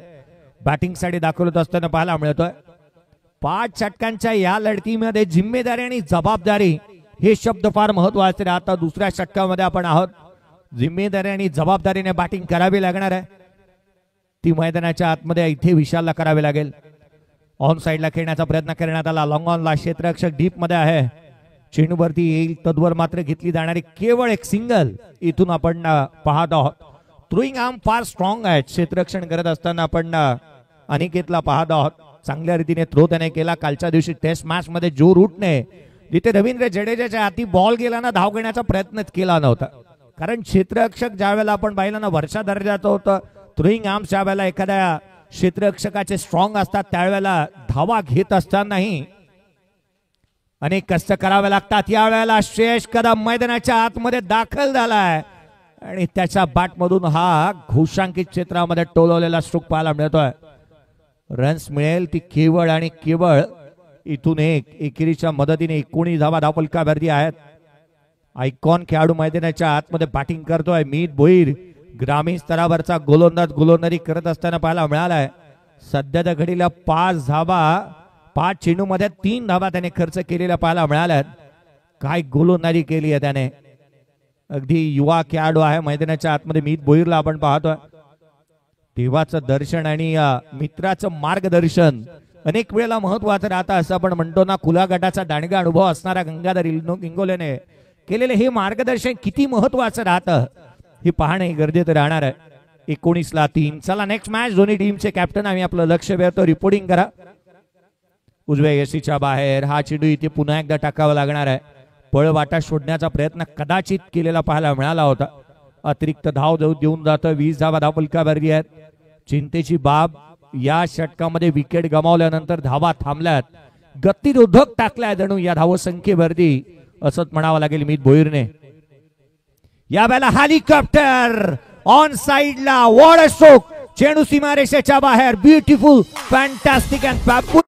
बॅटिंगसाठी दाखवत असताना पाहायला मिळतोय. 5 षटकांच्या या लढतीमध्ये जिम्मेदारी आणि जबाबदारी हे शब्द फार महत्वाचे. आता दुसऱ्या षटकामध्ये आपण आहोत. जिम्मेदारी आणि जबाबदारीने बॅटिंग करावी लागणार आहे. ती मैदानाच्या आतमध्ये इथे विशालला करावी लागेल. ऑन साइडला खेळण्याचा प्रयत्न करण्यात आला. लॉंग ऑनला क्षेत्ररक्षक डीप मध्ये आहे. चेंडूवरती येईल तद्वर मात्र घेतली जाणारी केवळ एक सिंगल इथून आपण पाहत आहोत. थ्रोईंग आर्म फार स्ट्रॉंग आहे. क्षेत्ररक्षण करत असताना आपण अनिकेतला पाहत आहोत. चांगल्या रीतीने थ्रो त्याने केला. कालच्या दिवशी टेस्ट मॅच मध्ये जो रूटने जिथे रवींद्र जडेजाच्या हाती बॉल गेला ना धाव घेण्याचा प्रयत्नच केला नव्हता. कारण क्षेत्ररक्षक ज्या वेळेला आपण पाहिलं ना वर्षा दर्जाचं होतं. थ्रोईंग आर्म ज्या वेळेला एखाद्या क्षेत्ररक्षकाचे स्ट्रॉंग असतात त्यावेळेला धावा घेत असतानाही अनेक कष्ट करावे लागतात. यावेळेला श्रेयस कदम मैदानाच्या आतमध्ये दाखल झालाय आणि त्याच्या बॅटमधून हा घोषांकित क्षेत्रामध्ये टोलवलेला स्ट्रोक पाहायला मिळतोय. रन्स मिळेल ती केवळ आणि केवळ इथून एकेरीच्या मदतीने 19 धावा धावफलकावरती आहेत. आयकॉन खेळाडू मैदानाच्या आतमध्ये बॅटिंग करतोय. मीत भुईर ग्रामीण स्तरावरचा गोलंदाजी करत असताना पाहायला मिळालाय. सध्याच्या घडीला 5 धावा 5 चेंडूमध्ये 3 धावा त्याने खर्च केलेल्या पाहायला मिळाल्यात. काय गोलंदाजी केली आहे त्याने. अगदी युवा खेळाडू आहे मैदानाच्या आतमध्ये मीत भुईरला आपण पाहतोय. देवाचं दर्शन आणि मित्राचं मार्गदर्शन अनेक वेळेला महत्वाचं राहतं असं आपण म्हणतो ना. खुला गटाचा दांडगा अनुभव असणारा गंगाधर इंगोलेने केलेले हे मार्गदर्शन किती महत्वाचं राहतं हे पाहणे गरजेचं राहणार आहे. 19ला 3. चला नेक्स्ट मॅच. दोन्ही टीमचे कॅप्टन आम्ही आपलं लक्ष वेधतो. रिपोर्टिंग करा. उजव्या यशीच्या बाहेर हा चेंडू इथे पुन्हा एकदा टाकावा लागणार आहे. पळवाटा शोधण्याचा प्रयत्न कदाचित केलेला पाहायला मिळाला होता. अतिरिक्त धाव देऊन जातं. 20 धावा धावफलकावरती आहेत. चिंतेची बाब या षटकामध्ये विकेट गमावल्यानंतर धावा थांबल्यात, गतिरोधक टाकलाय जणू या धावसंख्येवरती असंच म्हणावं लागेल मीत भोईरने. या वेळेला हेलिकॉप्टर ऑन साइडला, वॉड स्ट्रोक, चेंडू सीमारेषेच्या बाहेर, ब्युटिफुल, फॅन्टॅस्टिक अँड फॅबुलस.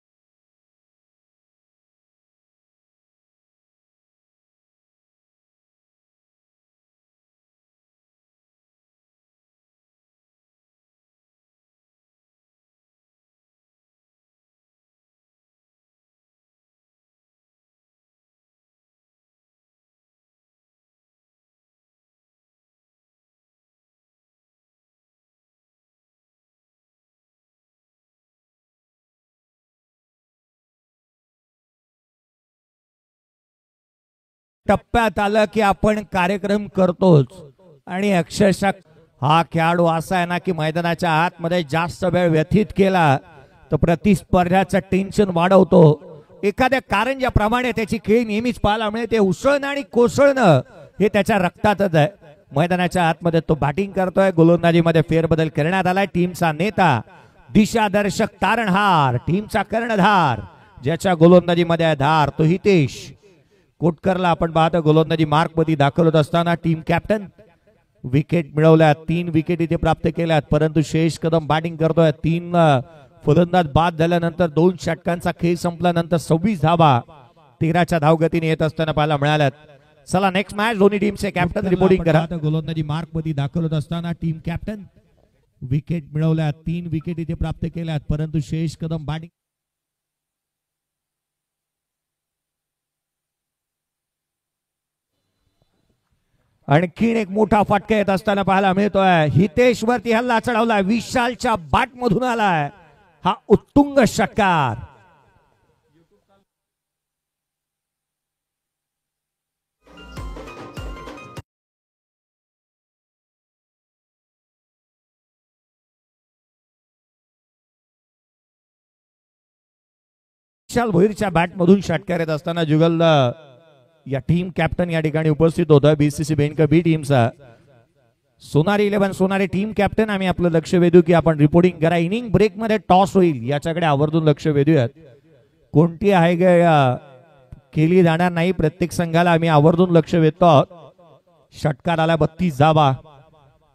टप्प्यात आलं की आपण कार्यक्रम करतोच आणि अक्षरशः हा खेळाडू असा आहे ना की मैदानाच्या आतमध्ये जास्त वेळ व्यतीत केला तर प्रतिस्पर्ध्याचं टेन्शन वाढवतो. एखाद्या कारंज्याप्रमाणे त्याची खेळ नेहमीच पाहायला मिळते. उसळणं आणि कोसळणं हे त्याच्या रक्तातच आहे. मैदानाच्या आतमध्ये तो बॅटिंग करतोय. गोलंदाजीमध्ये फेरबदल करण्यात आलाय. टीमचा नेता, दिशादर्शक, तारणहार, टीमचा कर्णधार, ज्याच्या गोलंदाजीमध्ये आहे धार, तो हितेश कोटकरला आपण पाहतो गोलंदाजी मार्क मध्ये दाखल होत असताना. टीम कॅप्टन विकेट मिळवल्यात, 3 विकेट इथे प्राप्त केल्यात, परंतु शेष कदम बॅटिंग करतोय. 3 फलंदाज बाद झाल्यानंतर 2 षटकांचा खेळ संपल्यानंतर 26 धावा 13च्या धावगतीने येत असताना पाहायला मिळाल्यात. चला नेक्स्ट मॅच दोन्ही टीमचे कॅप्टन रिपोर्टिंग करा. गोलंदाजी मार्क मध्ये दाखल होत असताना टीम कॅप्टन विकेट मिळवल्यात, 3 विकेट इथे प्राप्त केल्यात, परंतु शेष कदम बॅटिंग. आणखीन एक मोठा फटका येत असताना पाहायला मिळतोय. हितेश वरती हल्ला चढवलाय, विशालच्या बॅट मधून आलाय हा उत्तुंग षटकार. विशाल भोईरच्या बॅट मधून षटकार येत असताना जुगल या टीम कॅप्टन या ठिकाणी उपस्थित होता. बीसीसी बँक बी टीमचा सोनारी 11 सोनारी टीम कॅप्टन आम्ही आपलं लक्ष वेधू की आपण रिपोर्टिंग करा. इनिंग ब्रेक मध्ये टॉस होईल याच्याकडे आवर्जून लक्ष वेधूयात. कोणती आहे केली जाणार नाही. प्रत्येक संघाला आम्ही आवर्जून लक्ष वेधतो आहोत. षटकार आला 32 धावा.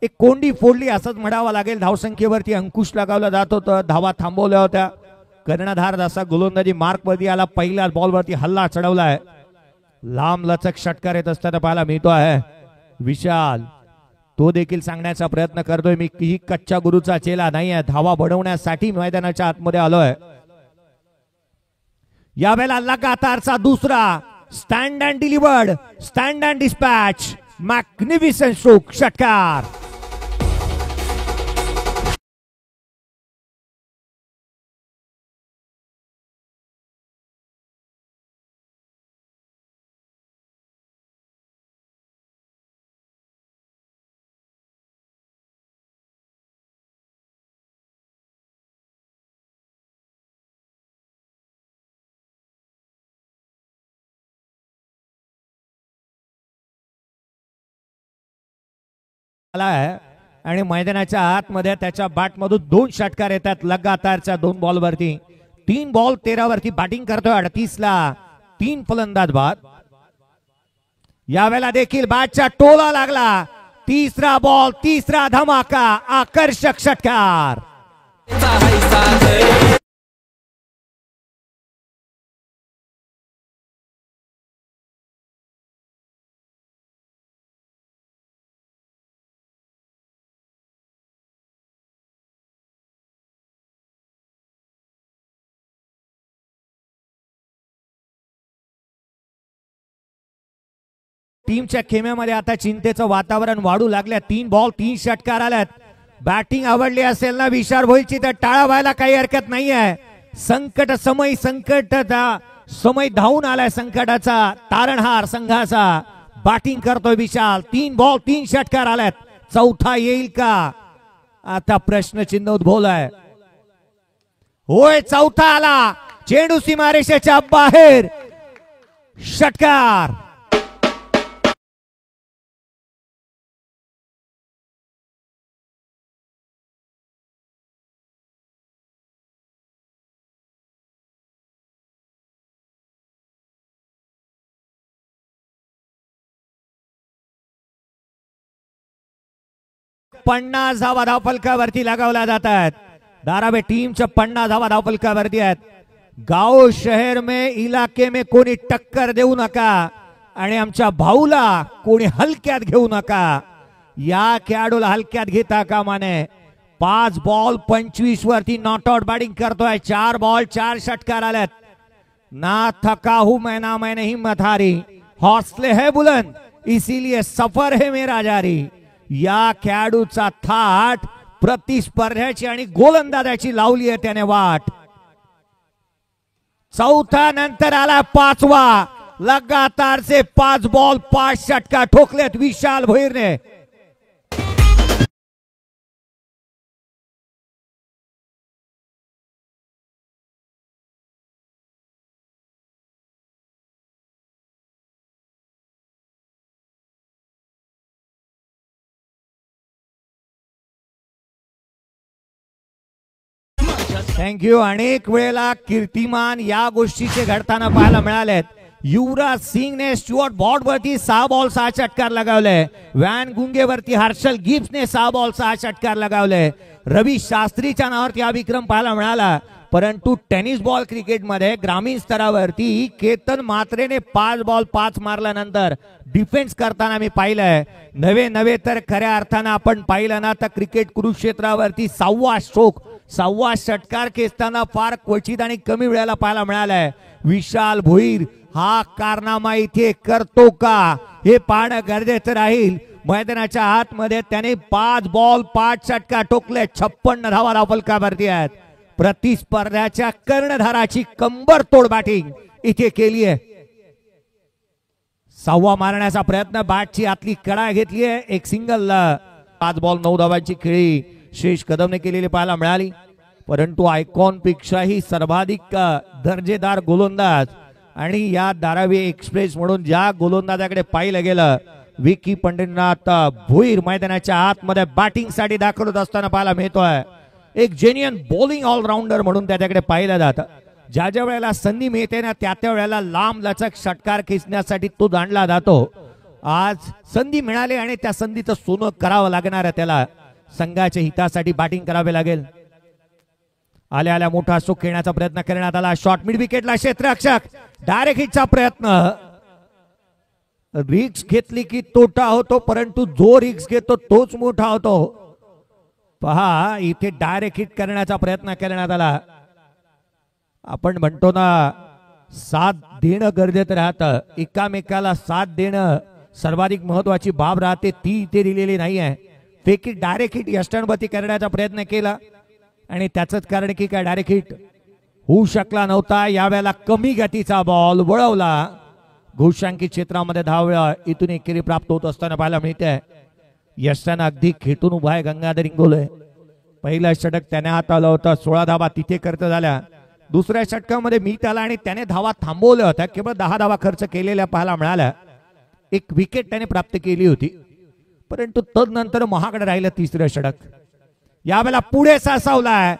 एक कोंडी फोडली असंच म्हणावं लागेल. धावसंख्येवरती अंकुश लगावला जात होतं. धावा थांबवल्या होत्या. कर्णधार जसा गोलंदाजी मार्क मध्ये आला, पहिल्या बॉलवरती हल्ला चढवलाय. लांब लचक षटकार येत असताना पाहायला मिळतो आहे. विशाल तो देखील सांगण्याचा प्रयत्न करतोय मी की कच्च्या गुरुचा चेला नाही आहे. धावा बनवण्यासाठी मैदानाच्या आतमध्ये आलोय. यावेळेला लगातारचा दुसरा stand and delivered, stand and dispatch, magnificent stroke षटकार. आणि मैदानाच्या आतमध्ये त्याच्या बॅट मधून 2 षटकार येतात लगातारच्या 2 बॉलवरती. 3 बॉल 13 वरती बॅटिंग करतोय. 38 ला 3 फलंदाज बाद. यावेळेला देखील बॅटच्या टोला लागला. तिसरा बॉल, तिसरा धमाका, आकर्षक षटकार. टीमच्या खेम्यामध्ये आता चिंतेचं वातावरण वाढू लागलं. 3 बॉल 3 षटकार आल्यात. बॅटिंग आवडली असेल ना विशाल भोईरची तर टाळा व्हायला काही हरकत नाही आहे. संकट समय धावून आलाय संकटाचा. तारणहार संघाचा बॅटिंग करतोय विशाल. 3 बॉल 3 षटकार आल्यात. चौथा येईल का आता प्रश्नचिन्ह उद्भवलाय. होय, चौथा आला. चेंडू सीमारेषेच्या बाहेर, षटकार. 50 धावा धावफलकावरती लगावल्या जातात. धारावी टीमच्या 50 धावा धावफलकावरती आहेत. गाव शहर में इलाके में कोणी टक्कर देऊ नका आणि आमच्या भाऊला कोणी हलक्यात घेऊ नका. या खेळाडूला हलक्यात घेता कामा नये. 5 बॉल 25 वरती नॉट आउट बॅटिंग करतोय. 4 बॉल 4 षटकार आलेत. ना थका हूं मैं नहीं मथारी, हौसले है बुलंद इसीलिए सफर है मेरा जारी. या खेळाडूचा थाट प्रतिस्पर्ध्याची आणि गोलंदाजाची लावली आहे त्याने वाट. चौथा नंतर आला 5वा. लगातार से 5 बॉल 5 षटकार ठोकलेत विशाल भोईरने. थँक्यू. अनेक वेळेला कीर्तिमान या गोष्टीचे घडताना पाहायला मिळालेत. युवराज सिंगने स्टुअर्ट बॉर्डवरती 6 बॉल 6 षटकार लगावले. व्हॅन गुंगेवरती हर्षल गिब्सने 6 बॉल 6 षटकार लगावले. रवी शास्त्रीच्या नावावरती हा विक्रम पाहायला मिळाला. परंतु टेनिस बॉल क्रिकेटमध्ये ग्रामीण स्तरावरती केतन मात्रेने 5 बॉल 5 मारल्यानंतर डिफेन्स करताना मी पाहिलंय. नवे तर खऱ्या अर्थानं आपण पाहिलं ना तर क्रिकेट कुरुक्षेत्रावरती 6वा स्ट्रोक 6वा षटकार खेचताना फार क्वचित आणि कमी वेळेला पाहायला मिळालाय. विशाल भोईर हा कारनामा इथे करतो का हे पाहणं गरजेचं राहील. मैदानाच्या आतमध्ये त्याने 5 बॉल 5 षटकार ठोकले. 56 धावा धावफलकावरती आहेत. प्रतिस्पर्ध्याच्या कर्णधाराची कंबर तोड बॅटिंग इथे केली आहे. 6वा मारण्याचा प्रयत्न. बॅटची आतली कडा घेतली आहे. एक सिंगल. 5 बॉल 9 धावांची खेळी शेष कदमने केलेली पाहायला मिळाली. परंतु आयकॉन पेक्षाही सर्वाधिक दर्जेदार गोलंदाज आणि या धारावी एक्सप्रेस म्हणून ज्या गोलंदाजाकडे पाहिलं गेलं विकी पंडितनाथ भोईर मैदानाच्या आतमध्ये बॅटिंग साठी दाखल होत असताना पाहायला मिळतोय. एक जेन्युइन बॉलिंग ऑलराऊंडर म्हणून त्याच्याकडे पाहिलं जातं. ज्या ज्या वेळेला संधी मिळते ना त्या त्या वेळेला लांब लचक षटकार खेचण्यासाठी तो जाणला जातो. आज संधी मिळाली आणि त्या संधीचं सोनं करावं लागणार आहे. त्याला संघाच्या हितासाठी बॅटिंग करावे लागेल. आल्या मोठा स्ट्रोक खेळण्याचा प्रयत्न करण्यात आला. शॉर्ट मिड विकेटला क्षेत्ररक्षक डायरेक्ट हिटचा प्रयत्न. रिक्स घेतली की तोटा होतो परंतु जो रिक्स घेतो तोच मोठा होतो. पहा इथे डायरेक्ट हिट करण्याचा प्रयत्न करण्यात आला. आपण म्हणतो ना साथ देणं गरजेचं राहतं. एकामेकाला साथ देणं सर्वाधिक महत्वाची बाब राहते. ती इथे दिलेली नाही आहे. फेकी डायरेक्ट हिट यष्टनबती करण्याचा प्रयत्न केला आणि त्याचंच कारण की काय डायरेक्ट हिट होऊ शकला नव्हता. यावेळेला कमी गतीचा बॉल वळवला. घोषांकित क्षेत्रामध्ये धाव इथून एकेरी प्राप्त होत असताना पाहायला मिळते. यष्टन अगदी खेटून उभा आहे. गंगाधर इंगोले पहिला षटक त्याने हाताळलं होतं. 16 धावा तिथे खर्च झाल्या. दुसऱ्या षटकामध्ये मीत आला आणि त्याने धावा थांबवल्या होत्या. केवळ 10 धावा खर्च केलेल्या पाहायला मिळाल्या. एक विकेट त्याने प्राप्त केली होती परंतु तदनंतर महागडे राहिलं तिसरं षटक. यावेळेला पुढे सासावलाय.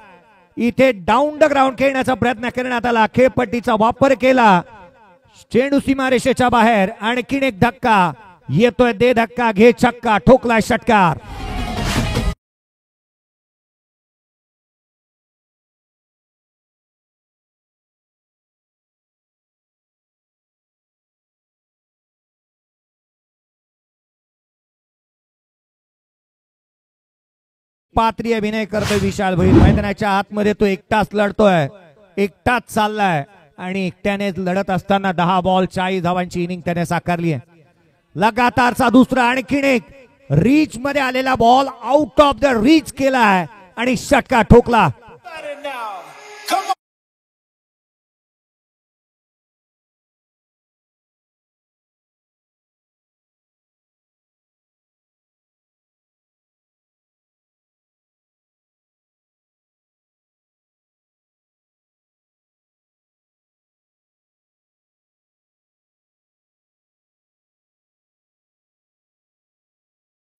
इथे डाऊन द ग्राउंड खेळण्याचा प्रयत्न करण्यात आला. खेळपट्टीचा वापर केला. चेंडू सीमारेषेच्या बाहेर. आणखीन एक धक्का येतोय. दे धक्का घे छक्का. ठोकला षटकार. पात्री अभिनय करतोय विशाल भोईर. मैदानाच्या आतमध्ये तो एकटाच लढतोय. एकटाच चाललाय आणि एकट्यानेच लढत असताना 10 बॉल 40 धावांची इनिंग त्याने साकारली आहे. लगातारचा दुसरा आणखीन एक रीच मध्ये आलेला ball out of the reach केलाय आणि षटकार ठोकला.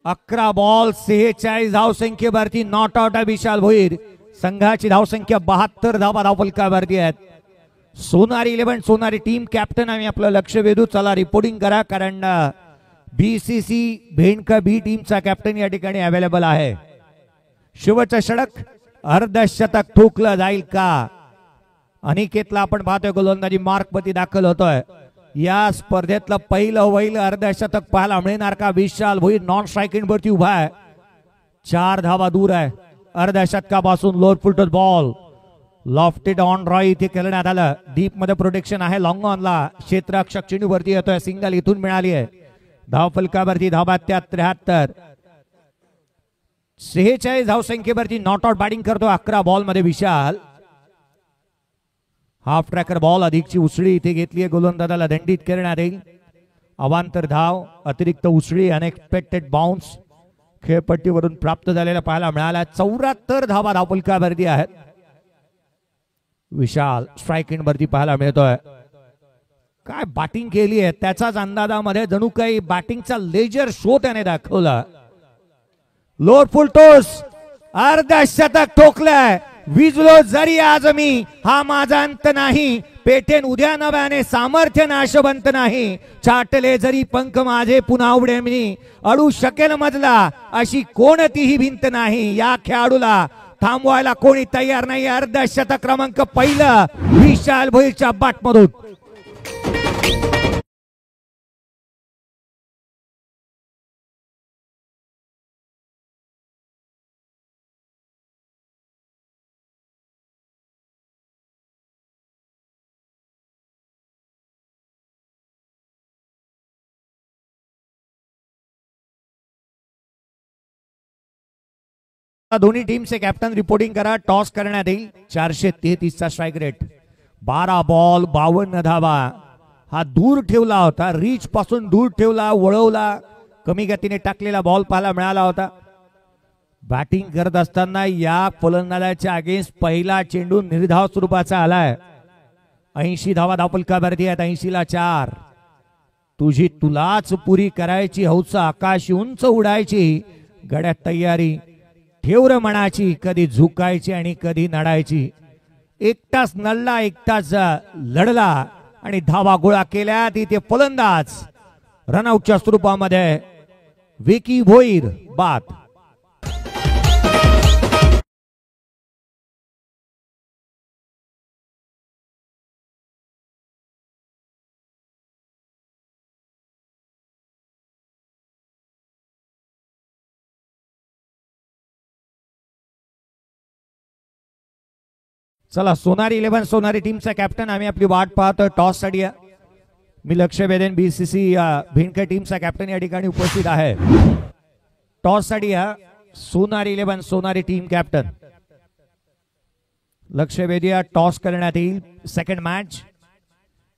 अकरा बॉल 46 धावसंख्येवरती नॉट आउट आहे विशाल भोईर. संघाची धावसंख्या 72 धावा धावफलकावरती आहेत. सोनारी 11 सोनारी टीम कॅप्टन आम्ही आपलं लक्ष वेधू. चला रिपोर्टिंग करा कारण BCC भेंडका बी टीमचा कॅप्टन या ठिकाणी अवेलेबल आहे. शिवचषक अर्धशतक ठोकलं जाईल का? अनिकेतला आपण पाहतोय गोलंदाजी मार्कवरती दाखल होतोय. या स्पर्धेतलं पहिलं अर्धशतक पाहायला मिळणार का? विशाल भोईर नॉन स्ट्रायकिंग वरती उभा आहे. 4 धावा दूर आहे अर्धशतकापासून. Lower full toss ball lofted on right इथे खेळण्यात आलं. डीप मध्ये प्रोटेक्शन आहे. लॉंग ऑनला क्षेत्ररक्षक चेंडू वरती येतोय. सिंगल इथून मिळाली आहे. धाव फलकावरती धावा 73. 46 धावसंख्येवरती नॉट आउट बॅटिंग करतो 11 बॉल मध्ये विशाल. हाफ ट्रॅकर बॉल अधिकची उसळी इथे घेतली आहे. गोलंदाजाला दंडित करण्यात येईल. अवांतर धाव अतिरिक्त उसळी अनएक्सपेक्टेड बाउन्स खेळपट्टीवरून प्राप्त झालेला पाहायला मिळाला. 74 धावा धावफलकावरती आहेत. विशाल स्ट्राईक इन वरती पाहायला मिळतोय. काय बॅटिंग केली आहे त्याचाच अंदाजामध्ये जणू काही बॅटिंगचा लेजर शो त्याने दाखवला. लोअर फुल टॉस अर्धशतक ठोकलंय. विजलो जरी आज मी हा माझा अंत नाही. पेटेन उद्या नव्याने सामर्थ्य नाशवंत नाही. चाटले जरी पंख माझे पुन्हा उडे मी. अडू शकेल मजला अशी कोणतीही भिंत नाही. या खेळाडूला थांबवायला कोणी तयार नाही. अर्धशतक क्रमांक पहिलं विशाल भोईरच्या बॅटमधून. दोन्ही टीमचे कॅप्टन रिपोर्टिंग करा. टॉस करण्यात येईल. 433 चा स्ट्राईक रेट. 12 बॉल 52 धावा. हा दूर ठेवला होता. रीच पासून दूर ठेवला. वळवला. कमी गतीने टाकलेला बॉल पाहायला मिळाला होता. बॅटिंग करत असताना या फलंदाजाच्या अगेन्स्ट पहिला चेंडू निर्धाव स्वरूपाचा आलाय. 80 धावा धावफलकावरती आहेत. 80ला 4. तुझी तुलाच पुरी करायची हौस आकाश उंच उडायची. गड्यात तयारी ठेवर मनाची. कधी झुकायची आणि कधी नडायची. एकटाच नडला एकटाच लढला आणि धावा गोळा केल्या. तिथे फलंदाज रनआउटच्या स्वरूपामध्ये विकी भोईर बाद. चला सोनारी 11 सोनारी टीमचा कॅप्टन आम्ही आपली वाट पाहतोय टॉस साठी. मी लक्ष वेधेन BCC भिंडका टीमचा कॅप्टन या ठिकाणी उपस्थित आहे. टॉस साठी सोनारी 11 सोनारी टीम कॅप्टन लक्ष वेधूया. टॉस करण्यात येईल. सेकंड मॅच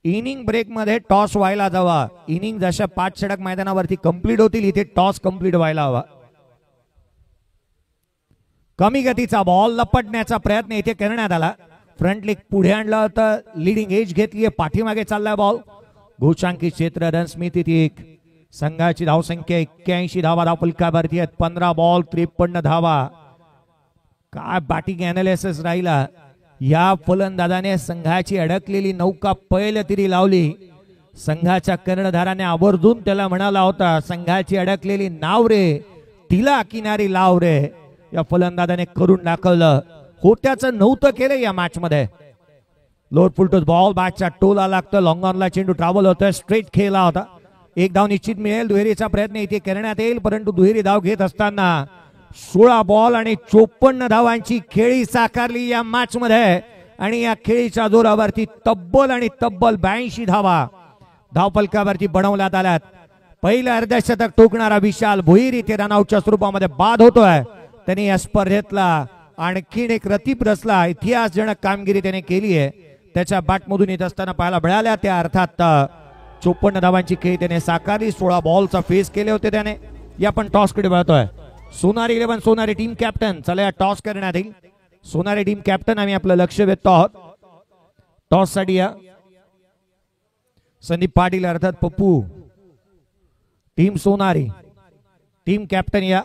इनिंग ब्रेक मध्ये टॉस व्हायला जावा. इनिंग जशा 5 षटक मैदानावरती कंप्लीट होतील इथे टॉस कंप्लीट व्हायला हवा. कमी गतीचा बॉल लपटण्याचा प्रयत्न इथे करण्यात आला. फ्रंट लेग पुढे आणला होता. लिडिंग एज घेतली. पाठीमागे चाललाय बॉल. गोचांकी क्षेत्र रन स्मिथ इथे 1. संघाची धावसंख्या 81 धावा धावफलकावरती आहेत. 15 बॉल 53 धावा. काय बॅटिंग अनालिसिस राहिला. या फलंदाजाने संघाची अडकलेली नौका पैल तिरी लावली. संघाच्या कर्णधाराने आवर्जून त्याला म्हणाला होता संघाची अडकलेली नाव रे तिला किनारी लाव रे. या फलंदाजाने करून दाखवलं. होत्याचं नव्हतं केलं या मॅच मध्ये. लोअर फुलटॉस बॉल बॅटच्या टोला लागतं. लॉंग ऑनला चेंडू ट्रॅव्हल होतोय. स्ट्रेट खेळला होता. एक धाव निश्चित मिळेल. दुहेरीचा प्रयत्न इथे करण्यात येईल परंतु दुहेरी धाव घेत असताना 16 बॉल आणि 54 धावांची खेळी साकारली या मॅच मध्ये. आणि या खेळीच्या जोरावरती तब्बल 82 धावा धावफलकावरती बनवण्यात आल्यात. पहिलं अर्धशतक ठोकणारा विशाल भोईर इथे रनआउटच्या स्वरूपामध्ये बाद होतोय. त्यांनी या स्पर्धेतला आणखीन एक रतीप रचला. इतिहासजनक कामगिरी त्याने केली आहे. त्याच्या बॅटमधून येत असताना पाहायला मिळाल्या. त्या अर्थात 54 धावांची खेळी त्याने साकारली. 16 बॉलचा फेस केले होते त्याने. या पण टॉस कडे वळतोय. Sonari 11 Sonari team captain. चला या टॉस करण्यात येईल. सोनारी टीम कॅप्टन आम्ही आपलं लक्ष वेधतो आहोत. टॉस साठी या संदीप पाटील अर्थात Pappu team Sonari team captain या.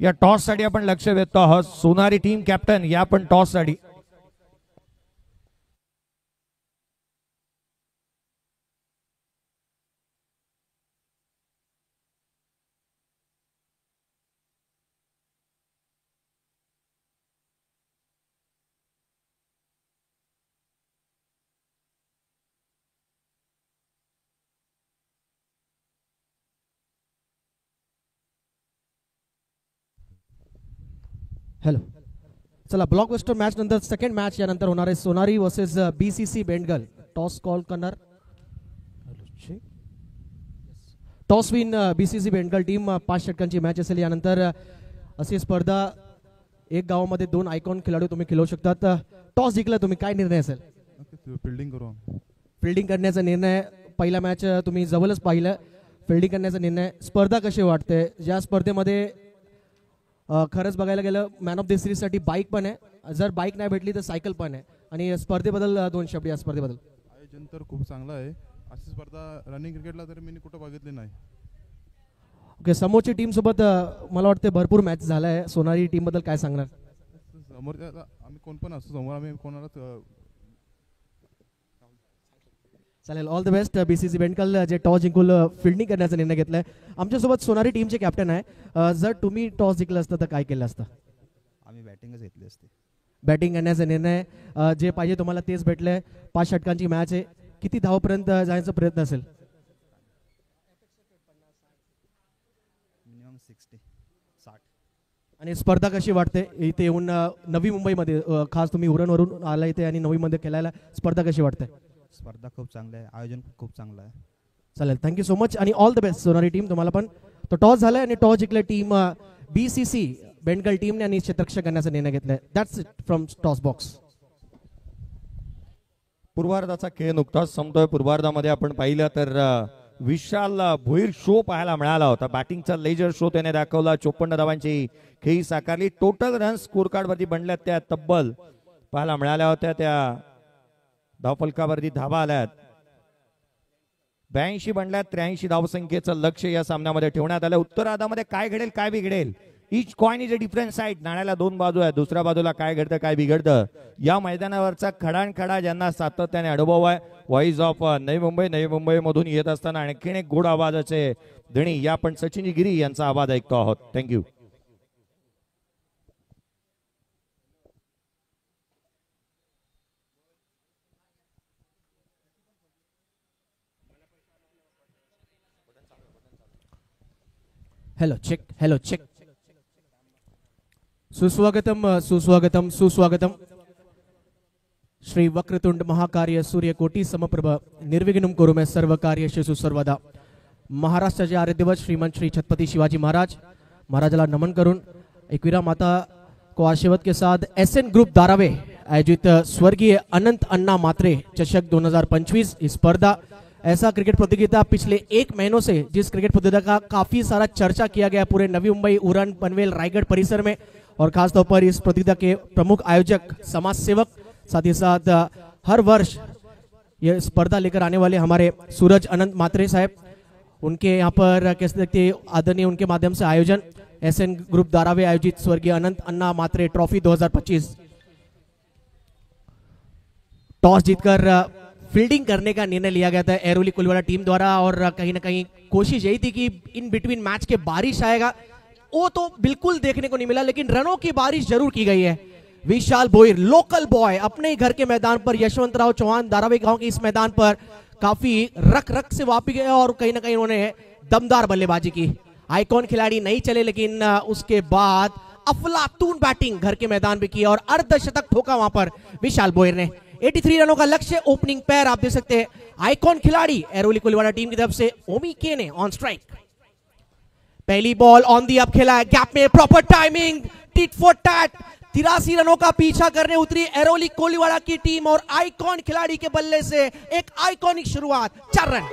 या टॉस साठी आपण लक्ष देतो आहोत. सोनारी टीम कॅप्टन या पण टॉस साठी. हॅलो. चला, ब्लॉकबस्टर मॅच नंतर सेकंड मॅच यानंतर होणार आहे. Sonari versus BCC Bendgal. Toss call करणार. Toss win BCC Bendgal team. 5 षटकांची मॅच असेल. यानंतर अशी स्पर्धा, एक गावामध्ये 2 आयकॉन खेळाडू तुम्ही खेळू शकतात. टॉस जिंकला तुम्ही, काय निर्णय असेल? फिल्डिंग करू. फिल्डिंग करण्याचा निर्णय. पहिला मॅच तुम्ही जवळच पाहिलं. फिल्डिंग करण्याचा निर्णय. स्पर्धा कशी वाटते? या स्पर्धेमध्ये खरंच बघायला गेलं मॅन ऑफ द सिरीज साठी बाईक पण आहे. जर बाईक नाही भेटली तर सायकल पण आहे. आणि स्पर्धेबद्दल 2 शब्द या स्पर्धेबद्दल. आयोजन तर खूप चांगलं आहे. अशी स्पर्धा रनिंग क्रिकेटला तरी मी कुठं बघितली नाही. ओके, समोरची टीम सोबत मला वाटतं भरपूर मॅच झाला आहे. सोनारी टीम बद्दल काय सांगणार? समोर आम्ही कोण पण असतो, समोर आम्ही कोणालाच चालेल. All the best. BCC बेंडकल जे टॉस जिंकून फिल्डिंग करण्याचा निर्णय घेतलाय. आमच्यासोबत सोनारी टीमचे कॅप्टन आहे. जर तुम्ही टॉस जिंकलं असतं तर काय केलं असतं? आम्ही बॅटिंगच घेतली असते. बॅटिंग करण्याचा निर्णय. जे पाहिजे तुम्हाला तेच भेटलंय. 5 षटकांची मॅच आहे. किती धावपर्यंत जायचा प्रयत्न असेल? मिनिमम 60. आणि स्पर्धा कशी वाटते इथे येऊन? नवी मुंबईमध्ये खास तुम्ही उरणवरून आला इथे आणि नवी मध्ये खेळायला. स्पर्धा कशी वाटते? स्पर्धा खूप चांगली आहे. आयोजन खूप चांगलं आहे. चालेल. थँक्यू सो मच आणि all the best Sonari team. तुम्हाला पण. तो टॉस झालाय आणि टॉस जिंकले टीम BCC बेंडगल टीमने आणि क्षेत्ररक्षक करण्याचा निर्णय घेतलाय. That's it from toss box. पूर्वार्धाचा खेळ नुकताच संपतोय. पूर्वार्धामध्ये आपण पाहिलं तर विशाल भोईर शो पाहायला मिळाला होता. बॅटिंगचा लेजर शो त्याने दाखवला. 54 धावांची खेळी साकारली. टोटल रन स्कोर कार्ड वरती बनल्यात त्या तब्बल पाहायला मिळाल्या होत्या. त्या धावफलकावरती धावा आल्यात. 82 बनल्यात. 83 धावसंख्येचं लक्ष या सामन्यामध्ये ठेवण्यात आलं. उत्तरार्धामध्ये काय घडेल काय बिघडेल? Each coin is a different side. नाण्याला 2 बाजू आहेत. दुसऱ्या बाजूला काय घडतं काय बिघडतं? या मैदानावरचा खडानखडा ज्यांना सातत्याने अनुभव आहे. Voice of Navi Mumbai. नवी मुंबई मधून येत असताना आणखीन एक गोड आवाजाचे धणी या पण सचिन गिरी यांचा आवाज ऐकतो आहोत. Thank you. Hello check. Hello check. सुस्वागतम सुस्वागतम सुस्वागतम. श्री वक्रतुंड महाकार्य सूर्यकोटी समप्रभ निर्विघ्नं कुरु मे सर्व कार्येषु सर्वदा. महाराष्ट्राचे आराध्यदैवत श्रीमंत श्री छत्रपति शिवाजी महाराजाला नमन करून एकवीरा माता को आशीर्वाद के साथ SN ग्रुप धारावे आयोजित स्वर्गीय अनंत अन्ना मात्रे चषक 2025 इस स्पर्धा ऐसा क्रिकेट प्रतियोगिता पिछले 1 महीनों से जिस क्रिकेट प्रतियोगिता का काफी सारा चर्चा किया गया पूरे नवी मुंबई, उरण, पनवेल, रायगढ़ परिसर में और खासतौर पर इस प्रतियोगिता के प्रमुख आयोजक समाज सेवक, साथ ही साथ हर वर्ष ये स्पर्धा लेकर आने वाले हमारे सूरज अनंत मात्रे साहब, उनके यहाँ पर कैसे देखते आदरणीय उनके माध्यम से आयोजन SN ग्रुप धारावे आयोजित स्वर्गीय अनंत अन्ना मात्रे ट्रॉफी 2025 टॉस जीतकर फील्डिंग करने का निर्णय लिया गया था एरोली कुलवाड़ा टीम द्वारा। और कहीं ना कहीं कोशिश यही थी कि इन बिटवीन मैच के बारिश आएगा, वो तो बिल्कुल देखने को नहीं मिला, लेकिन रनों की बारिश जरूर की गई है। विशाल भोईर लोकल बॉय अपने ही घर के मैदान पर यशवंतराव चौहान धारावी गांव के इस मैदान पर काफी रख रख से वापस गए और कहीं ना कहीं उन्होंने दमदार बल्लेबाजी की। आइकॉन खिलाड़ी नहीं चले, लेकिन उसके बाद अफलातून बैटिंग घर के मैदान पे की और अर्धशतक ठोका वहां पर विशाल भोईर ने। 83 रनों का लक्ष्य ओपनिंग पैर आप देख सकते हैं आइकॉन खिलाड़ी एरोली कुलवाड़ा टीम की तरफ से ओमी के ने ऑन स्ट्राइक। पहली बॉल ऑन दी, अब खेला है गैप में, proper timing, tit for tat. 83 रनों का पीछा करने उतरी एरोली कोलीवाड़ा की टीम और आइकॉन खिलाड़ी के बल्ले से एक आइकॉनिक शुरुआत, 4 रन।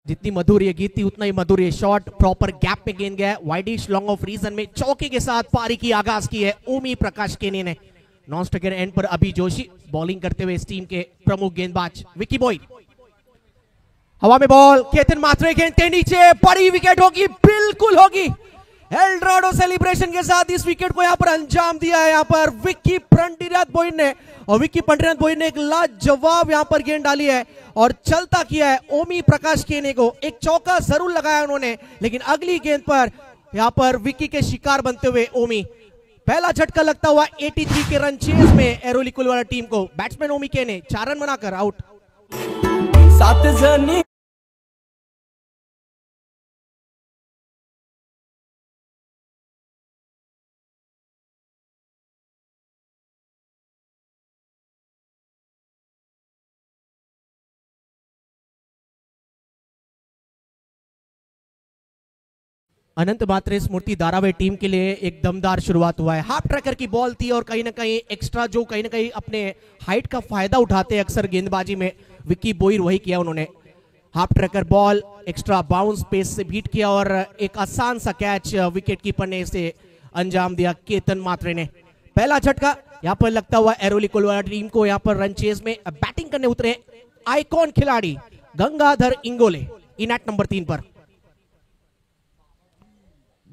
जितनी मधुर ये गीत थी उतना ही मधुर ये शॉट, प्रॉपर गैप में गेंद गया, वाइडिश लॉन्ग ऑफ रीजन में चौके के साथ पारी की आगाज की है ओमी प्रकाश केने ने। नॉन स्ट्राइकर एंड पर अभी जोशी बॉलिंग करते हुए इस टीम के प्रमुख गेंदबाज विक्की बॉयड। हवा में बॉल, केतन मात्रे खेलते नीचे, बड़ी विकेट होगी, बिल्कुल होगी। एल्ड्राडो सेलिब्रेशन के साथ इस विकेट को यहां पर अंजाम दिया है यहां पर विक्की पंडितनाथ बॉयड ने, और विक्की पंडितनाथ बॉयड ने एक लाजवाब यहां पर गेंद डाली है और चलता किया है ओमी प्रकाश केने को। एक चौका जरूर लगाया उन्होंने, लेकिन अगली गेंद पर यहां पर विक्की के शिकार बनते हुए ओमी, पहला झटका लगता हुआ 83 के रन चेज में एरोली कुलवाड़ा टीम को। बैट्समैन ओमी केने 4 रन बनाकर आउट। 7 जणी अनंत मात्रे स्मृति धारावी टीम के लिए एक दमदार शुरुआत हुआ है। हाफ ट्रैकर की बॉल थी और कहीं ना कहीं एक्स्ट्रा जो कहीं ना कहीं अपने हाइट का फायदा उठाते हैं अक्सर गेंदबाजी में, विक्की बॉयड वही किया उन्होंने। Half tracker ball, extra bounce pace से बीट किया और एक आसान सा कैच विकेट कीपर ने इसे अंजाम दिया केतन मात्रे ने। पहला झटका यहाँ पर लगता हुआ एरोली कुलवाड़ा टीम को। यहाँ पर रन चेज में बैटिंग करने उतरे आइकॉन खिलाड़ी Gangadhar Ingole in at number 3 पर।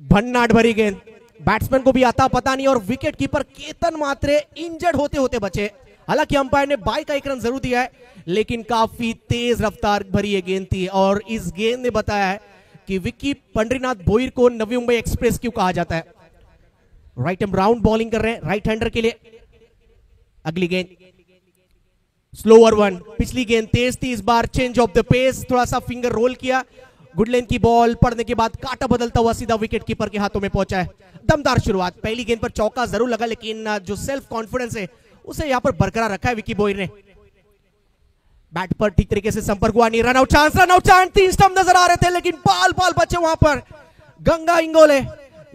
भन्नाट भरी गेंद, बैट्समैन को भी आता पता नहीं और विकेट कीपर केतन मात्रे इंजर्ड होते होते बचे। हालांकि अंपायर ने 22 का 1 रन जरूर दिया है, लेकिन काफी तेज रफ्तार भरी ये गेंद थी और इस गेंद ने बताया है कि विक्की पंडितनाथ बॉयड को नवी मुंबई एक्सप्रेस क्यों कहा जाता है। राइट एंड राउंड बॉलिंग कर रहे हैं राइट हैंडर के लिए। अगली गेंद स्लोअर वन, पिछली गेंद तेज थी, इस बार चेंज ऑफ द पेस, थोड़ा सा फिंगर रोल किया। गुड लेंथ की बॉल पड़ने के बाद काटा बदलता हुआ सीधा विकेट कीपर के हाथों में पहुंचा है। दमदार शुरुआत, पहली गेंद पर चौका जरूर लगा, लेकिन जो सेल्फ कॉन्फिडेंस है उसे यहां पर बरकरार रखा है विक्की बॉयड ने। बैट पर ठीक तरीके से संपर्क हुआ नहीं, रन आउट चांस, 3 स्टंप नजर आ रहे थे, लेकिन बाल बचे वहां पर। गंगा इंगोले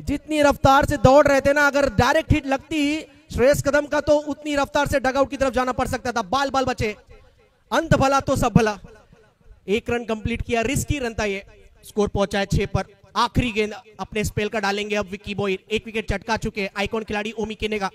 जितनी रफ्तार से दौड़ रहे थे ना, अगर डायरेक्ट हिट लगती श्रेयस कदम का तो उतनी रफ्तार से डगआउट की तरफ जाना पड़ सकता था। बाल बचे, अंत भला तो सब भला। 1 रन कंप्लीट किया, रिस्की रन था ये। स्कोर पहुंचा है 6 पर। आखिरी गेंद अपने स्पेल का डालेंगे अब विक्की बॉयड। 1 विकेट चटका चुके आइकॉन खिलाड़ी ओमी केने का।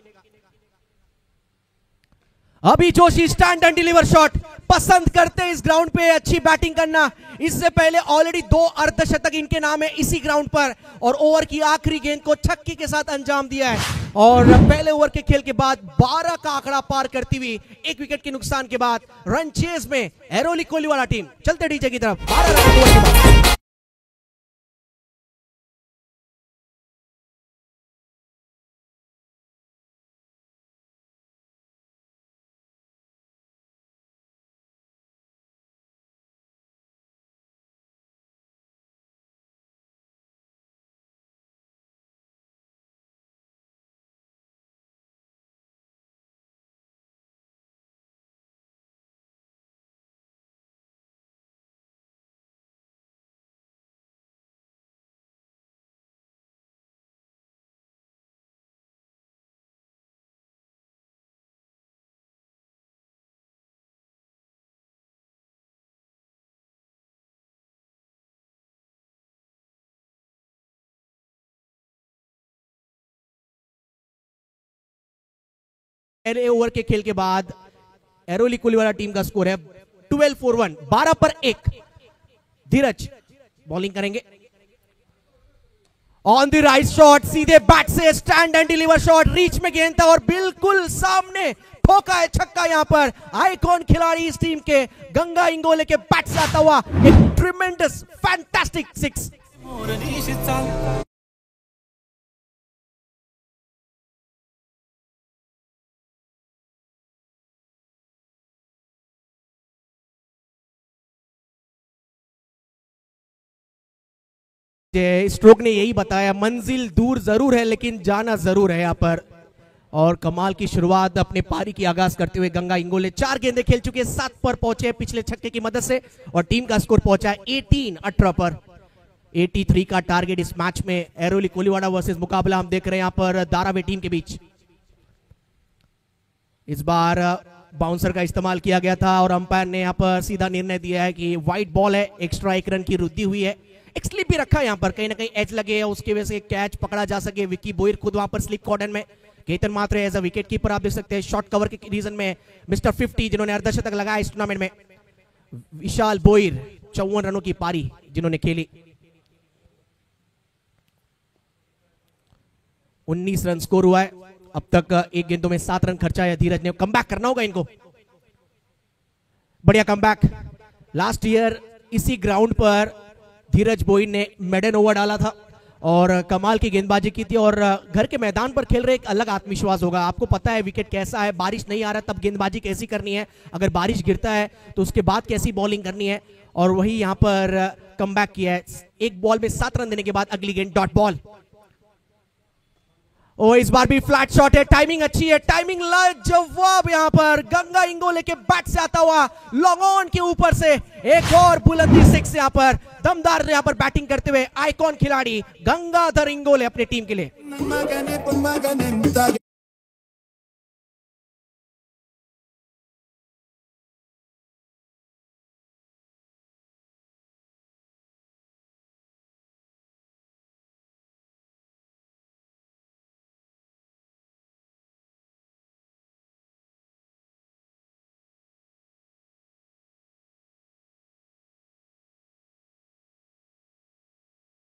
अभी Joshi stand and deliver shot पसंद करते हैं इस ग्राउंड पे अच्छी बैटिंग करना। इससे पहले ऑलरेडी 2 अर्धशतक इनके नाम है इसी ग्राउंड पर, और ओवर की आखिरी गेंद को छक्के के साथ अंजाम दिया है। और पहले ओवर के खेल के बाद 12 का आंकड़ा पार करती हुई 1 विकेट के नुकसान के बाद रन चेज में एरोली कोहलीवाला टीम चलते डीजे की तरफ। 12 रन के ओवर के बाद पहले ओवर के खेल के बाद एरोली कोहलीवाला टीम का स्कोर है 12 for 1, 12 पर 1। धीरज बॉलिंग करेंगे ऑन द राइट शॉट, सीधे बैट से stand and deliver shot, reach में गेंद था और बिल्कुल सामने ठोका है छक्का। यहां पर आइकॉन खिलाड़ी इस टीम के गंगा इंगोले के बैट से आता हुआ एक ट्रिमेंडस फैंटास्टिक 6। स्ट्रोक ने यही बताया, मंजिल दूर जरूर है लेकिन जाना जरूर है यहां पर। और कमाल की शुरुआत अपने पारी की आगाज करते हुए गंगा इंगोले 4 गेंदें खेल चुके, 7 पर पहुंचे पिछले छक्के की मदद से, और टीम का स्कोर पहुंचा है 18 पर। 83 का टारगेट इस मैच में। एरोली कोहलीवाड़ा वर्सेस मुकाबला हम देख रहे हैं यहां पर धारावी टीम के बीच। इस बार बाउंसर का इस्तेमाल किया गया था और अंपायर ने यहाँ पर सीधा निर्णय दिया है कि वाइट बॉल है, एक्स्ट्रा 1 रन की वृद्धि हुई है। एक स्लिप भी रखा है यहाँ पर, कहीं ना कहीं एज लगे उसकी वजह से कैच पकड़ा जा सके। विकी बोयर खुद वहां पर स्लिप कॉर्डन में, केतन मात्रे एज अ विकेट कीपर आप देख सकते हैं शॉर्ट कवर के रीजन में मिस्टर 50 जिन्होंने अर्धशतक लगाया इस टूर्नामेंट में। विशाल बोयर 54 रनों की पारी जिन्होंने खेली। 19 रन स्कोर हुआ है अब तक। 1 गेंदों में 7 रन खर्चा है। धीरज ने कमबैक करना होगा इनको, बढ़िया कमबैक। लास्ट ईयर इसी ग्राउंड पर धीरज बोयर ने मेडन ओवर डाला था और कमाल की गेंदबाजी की थी। और घर के मैदान पर खेल रहे एक अलग आत्मविश्वास होगा। आपको पता है विकेट कैसा है, बारिश नहीं आ रहा तब गेंदबाजी कैसी करनी है, अगर बारिश गिरता है तो उसके बाद कैसी बॉलिंग करनी है। और वही यहां पर कमबैक किया है। 1 बॉल में 7 रन देने के बाद अगली गेंद डॉट बॉल। और इस बार भी फ्लैट शॉट है, टाइमिंग अच्छी है, टाइमिंग लाजवाब। यहां पर गंगा इंगोले के बैट से आता हुआ लॉन्ग ऑन के ऊपर से एक और बुलंदी 6 यहां पर दमदार यहां पर बैटिंग करते हुए आइकॉन खिलाड़ी गंगाधर इंगोले अपनी टीम के लिए।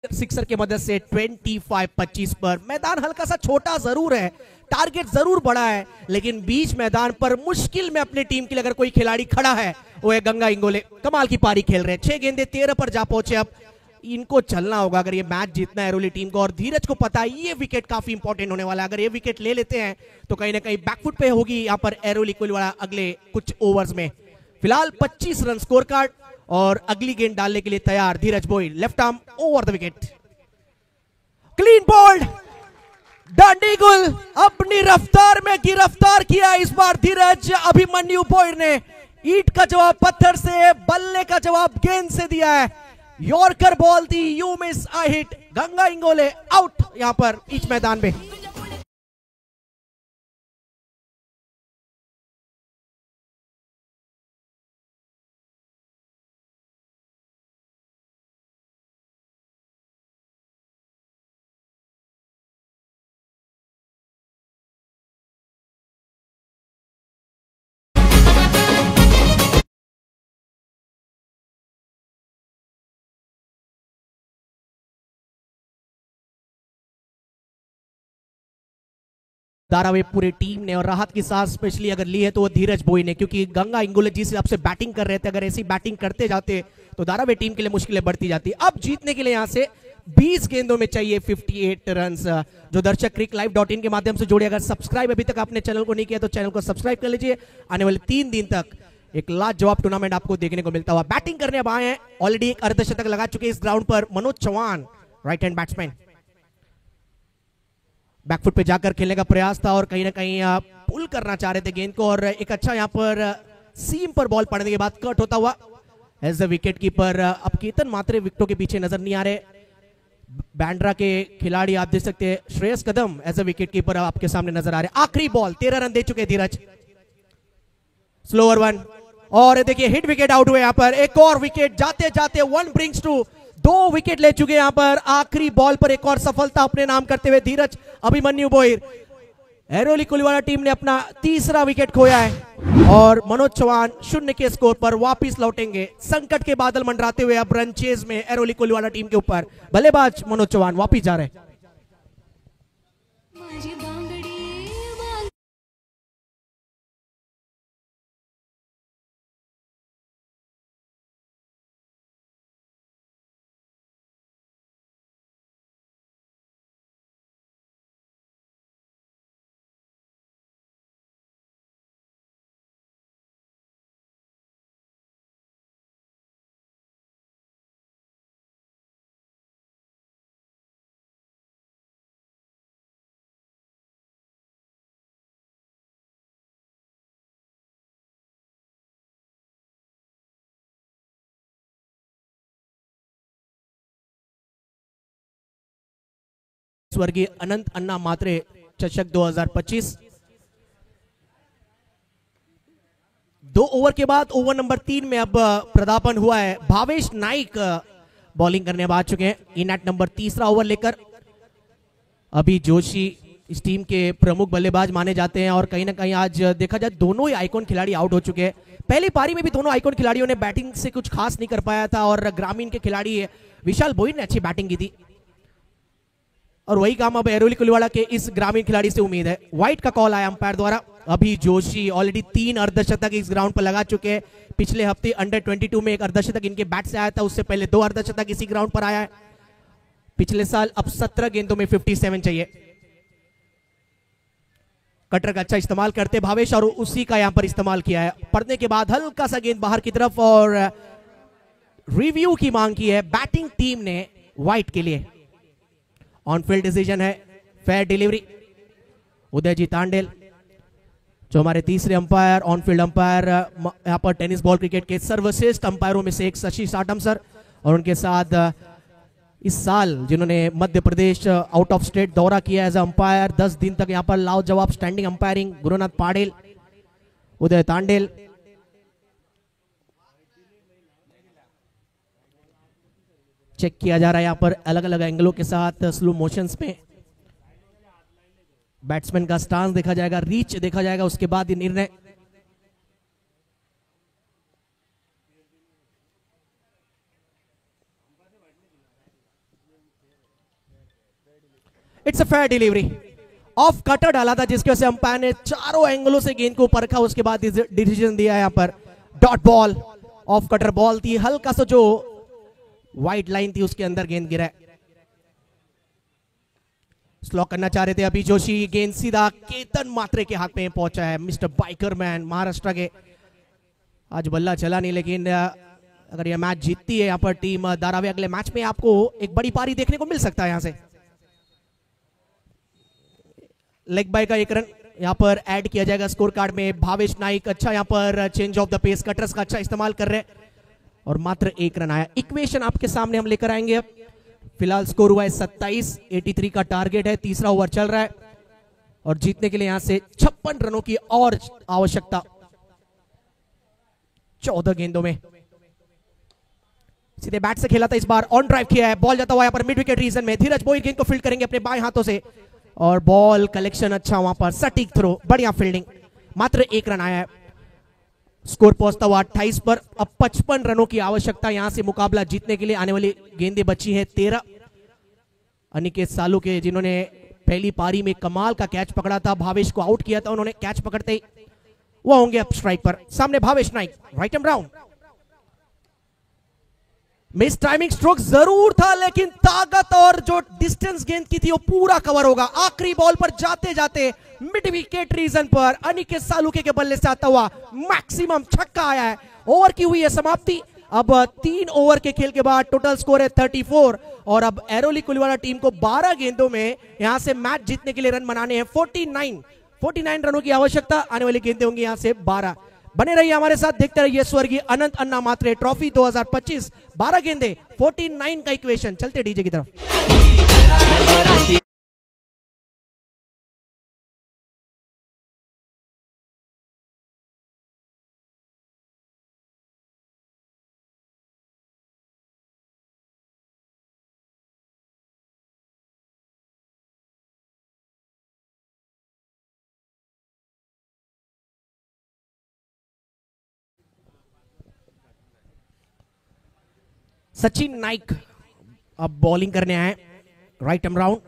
सिक्सर की मदद से 25-25 पर। मैदान हल्का सा छोटा जरूर है, टारगेट जरूर बड़ा है, लेकिन बीच मैदान पर मुश्किल में अपनी टीम के लिए अगर कोई खिलाड़ी खड़ा है वो है गंगा इंगोले। कमाल की पारी खेल रहे हैं, 6 गेंदे 13 पर जा पहुंचे। अब इनको चलना होगा अगर ये मैच जीतना है एरोली टीम को। और धीरज को पता है ये विकेट काफी इंपॉर्टेंट होने वाला है। अगर ये विकेट ले लेते हैं तो कहीं ना कहीं बैकफुट पे होगी यहाँ पर एरोली कुलवाड़ा अगले कुछ ओवर्स में। फिलहाल 25 रन स्कोर कार्ड और अगली गेंद डालने के लिए तैयार Dheeraj Bhoyar. Left arm over the wicket, clean bowled. डांडीगुल अपनी रफ्तार में गिरफ्तार किया इस बार धीरज अभिमन्यु बोयर ने। ईंट का जवाब पत्थर से, बल्ले का जवाब गेंद से दिया है। यॉर्कर बॉल थी, you miss I hit. Ganga Ingole out यहां पर बीच मैदान में। धारावी पूरी टीम ने और राहत की सांस स्पेशली अगर ली है तो वो धीरज बोयर ने, क्योंकि गंगा इंगोले जिस हिसाब से बैटिंग कर रहे थे अगर ऐसी बैटिंग करते जाते तो धारावी टीम के लिए मुश्किलें बढ़ती जाती। अब जीतने के लिए यहां से 20 गेंदों में चाहिए 58 रन। जो दर्शक cricklive.in के माध्यम से जोड़े, अगर सब्सक्राइब अभी तक आपने चैनल को नहीं किया तो चैनल को सब्सक्राइब कर लीजिए। आने वाले 3 दिन तक एक लाजवाब टूर्नामेंट आपको देखने को मिलता हुआ। बैटिंग करने अब आए हैं, ऑलरेडी एक अर्धशतक लगा चुके इस ग्राउंड पर Manoj Chauhan, right hand batsman. Back foot पे जाकर खेलने का प्रयास था और कहीं ना कहीं पुल करना चाह रहे थे गेंद को। और एक अच्छा यहां पर सीम पर बॉल पड़ने के बाद कट होता हुआ एज अ विकेट कीपर। अब केतन मात्रे विकेटों के पीछे नजर नहीं आ रहे। बैंड्रा के खिलाड़ी आप देख सकते हैं, Shreyas Kadam as a wicket keeper आपके सामने नजर आ रहे। आखिरी बॉल 13 रन दे चुके धीरज। स्लोअर 1 और देखिए हिट विकेट आउट हुए यहां पर। एक और विकेट जाते जाते 1 ब्रिंग्स टू 2 विकेट ले चुके यहां पर। आखिरी बॉल पर एक और सफलता अपने नाम करते हुए धीरज अभिमन्यु बोयर। एरोली कुलवाड़ा टीम ने अपना 3रा विकेट खोया है और मनोज चौहान 0 के स्कोर पर वापस लौटेंगे। संकट के बादल मंडराते हुए अब रन चेज में एरोली कुलवाड़ा टीम के ऊपर बल्लेबाज मनोज चौहान वापस जा रहे हैं। स्वर्गीय अनंत अन्ना मात्रे चषक 2025। 2 ओवर के बाद ओवर नंबर 3 में अब पदार्पण हुआ है। भावेश नाइक बॉलिंग करने आ चुके हैं इन एट नंबर 3रा ओवर लेकर। अभी जोशी इस टीम के प्रमुख बल्लेबाज माने जाते हैं और कहीं ना कहीं आज देखा जाए दोनों ही आइकॉन खिलाड़ी आउट हो चुके हैं। पहली पारी में भी दोनों आइकॉन खिलाड़ियों ने बैटिंग से कुछ खास नहीं कर पाया था और ग्रामीण के खिलाड़ी विशाल बोईर ने अच्छी बैटिंग की थी और वही काम अब एरोली कुलवाड़ा के इस ग्रामीण खिलाड़ी से उम्मीद है। वाइट का कॉल आया अंपायर द्वारा। अभी जोशी ऑलरेडी 3 अर्धशतक इस ग्राउंड पर लगा चुके हैं। पिछले हफ्ते अंडर 22 में एक अर्धशतक इनके बैट से आया था, उससे पहले 2 अर्धशतक इसी ग्राउंड पर आया है पिछले साल। अब 17 गेंदों में 57 चाहिए। कटर का अच्छा इस्तेमाल करते भावेश और उसी का यहां पर इस्तेमाल किया है। पड़ने के बाद हल्का सा गेंद बाहर की तरफ और रिव्यू की मांग की है बैटिंग टीम ने व्हाइट के लिए। ऑन फील्ड डिसीजन है, फेयर डिलीवरी। उदयजी तांडेल जो हमारे तीसरे अंपायर, ऑन फील्ड अंपायर, यहां पर टेनिस बॉल क्रिकेट के सर्वश्रेष्ठ अंपायरों में से एक शशि साटम सर, और उनके साथ इस साल जिन्होंने Madhya Pradesh out of state दौरा किया एज अंपायर, 10 दिन तक यहां पर लाओ जवाब स्टैंडिंग अंपायरिंग, गुरुनाथ पाडेल, उदय तांडेल। चेक किया जा रहा है यहां पर अलग अलग एंगलों के साथ स्लो मोशंस में। बैट्समैन का स्टांस देखा जाएगा, रीच देखा जाएगा, उसके बाद ये निर्णय। It's a fair delivery. Off cutter डाला था जिसकी वजह से अंपायर ने चारों एंगलों से गेंद को परखा, उसके बाद डिसीजन दिया यहां पर। Dot ball, off cutter ball थी, हल्का सा जो वाइड लाइन थी उसके अंदर गेंद गिरा। स्लॉक करना चाह रहे थे अभी जोशी, गेंद सीधा केतन मात्रे के हाथ में पहुंचा है। मिस्टर बाइकर मैन महाराष्ट्र के, आज बल्ला चला नहीं, लेकिन अगर यह मैच जीतती है यहाँ पर टीम धारावी, अगले मैच में आपको एक बड़ी पारी देखने को मिल सकता है। यहां से लेग बाय का 1 रन यहां पर ऐड किया जाएगा स्कोर कार्ड में। भावेश नाइक अच्छा यहां पर change of the pace, cutters का अच्छा इस्तेमाल कर रहे हैं और मात्र 1 रन आया। इक्वेशन आपके सामने हम लेकर आएंगे। फिलहाल स्कोर हुआ है 27, 83 का टारगेट है, तीसरा ओवर चल रहा है और जीतने के लिए यहां से 56 रनों की और आवश्यकता 14 गेंदों में। सीधे बैट से खेला था इस बार, ऑन ड्राइव किया है, बॉल जाता हुआ यहां पर मिड विकेट रीजन में। धीरज बोईर गेंद को फील्ड करेंगे अपने बाएं हाथों से और बॉल कलेक्शन अच्छा वहां पर, सटीक थ्रो, बढ़िया फील्डिंग, मात्र 1 रन आया है। स्कोर पहुंचता हुआ 28 पर। अब 55 रनों की आवश्यकता यहां से मुकाबला जीतने के लिए। आने वाली गेंदें बची है 13। अनिकेत सालू के, जिन्होंने पहली पारी में कमाल का कैच पकड़ा था, भावेश को आउट किया था, उन्होंने कैच पकड़ते ही वो होंगे अब स्ट्राइक पर। सामने Bhavesh Naik, right end round. Miss timing stroke जरूर था, लेकिन ताकत और जो डिस्टेंस गेंद की थी वो पूरा कवर होगा। आखिरी बॉल पर जाते जाते मिड विकेट रीजन पर अनिकेत सालुके के बल्ले से आता हुआ मैक्सिमम छक्का आया है। ओवर की हुई है समाप्ति। अब 3 ओवर के खेल के बाद टोटल स्कोर है 34 और अब एरोली कुलवाड़ा टीम को 12 गेंदों में यहां से मैच जीतने के लिए रन बनाने हैं। 49 रनों की आवश्यकता, आने वाली गेंदें होंगी यहां से 12। बने रहिए हमारे साथ, देखते रहिए स्वर्गीय अनंत अन्ना मात्रे ट्रॉफी 2025। 12 गेंदे, 49 का इक्वेशन। चलते डीजे की तरफ। सचिन नाइक अब बॉलिंग करने आए, right arm round.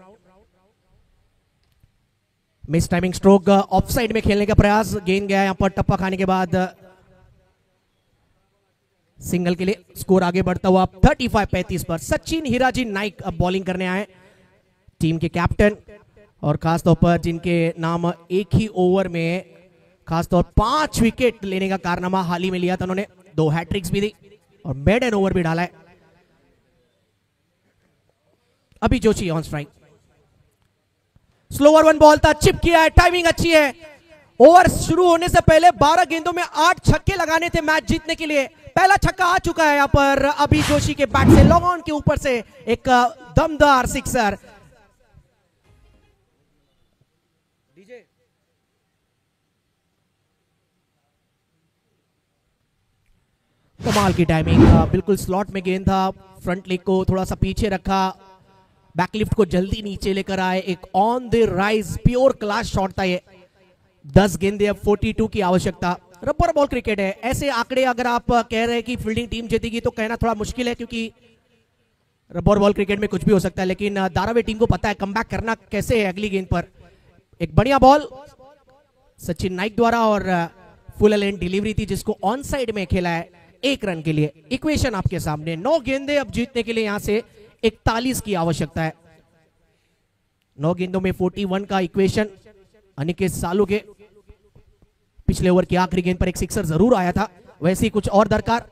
Miss timing stroke, of side में खेलने का प्रयास, गेंद गया यहां पर टप्पा खाने के बाद सिंगल के लिए। स्कोर आगे बढ़ता हुआ 35-35 पर। सचिन हीराजी नाइक अब बॉलिंग करने आए, टीम के कैप्टन और खासतौर पर जिनके नाम एक ही ओवर में खासतौर 5 विकेट लेने का कारनामा हाल ही में लिया था उन्होंने। 2 हैट्रिक्स भी दी और मेडन ओवर भी डाला है। अभी Joshi on strike, slower 1 ball था, चिप किया है, टाइमिंग अच्छी है। ओवर शुरू होने से पहले 12 गेंदों में 8 छक्के लगाने थे मैच जीतने के लिए। पहला छक्का आ चुका है यहां पर अभी जोशी के बैट से, लॉन्ग ऑन के ऊपर से एक दमदार सिक्सर। कमाल की टाइमिंग, बिल्कुल स्लॉट में गेंद था, फ्रंट लेग को थोड़ा सा पीछे रखा, बैकलिफ्ट को जल्दी नीचे लेकर आए, एक on the rise pure class shot था ये। 10 गेंदे, अब 42 की आवश्यकता। रबर बॉल क्रिकेट है, ऐसे आंकड़े अगर आप कह रहे हैं कि फील्डिंग टीम जीतेगी तो कहना थोड़ा मुश्किल है, क्योंकि रबर बॉल क्रिकेट में कुछ भी हो सकता है, लेकिन धारावी टीम को पता है कमबैक करना कैसे है अगली गेंद पर। एक बढ़िया बॉल सचिन नाइक द्वारा और फुल लेंथ डिलीवरी थी जिसको ऑन साइड में खेला है 1 रन के लिए। इक्वेशन आपके सामने, 9 गेंदे अब जीतने के लिए यहां से 41 की आवश्यकता है। 9 गेंदों में 41 का इक्वेशन। अनिकेत सालू के पिछले ओवर की आखिरी गेंद पर एक सिक्सर जरूर आया था, वैसे ही कुछ और दरकार।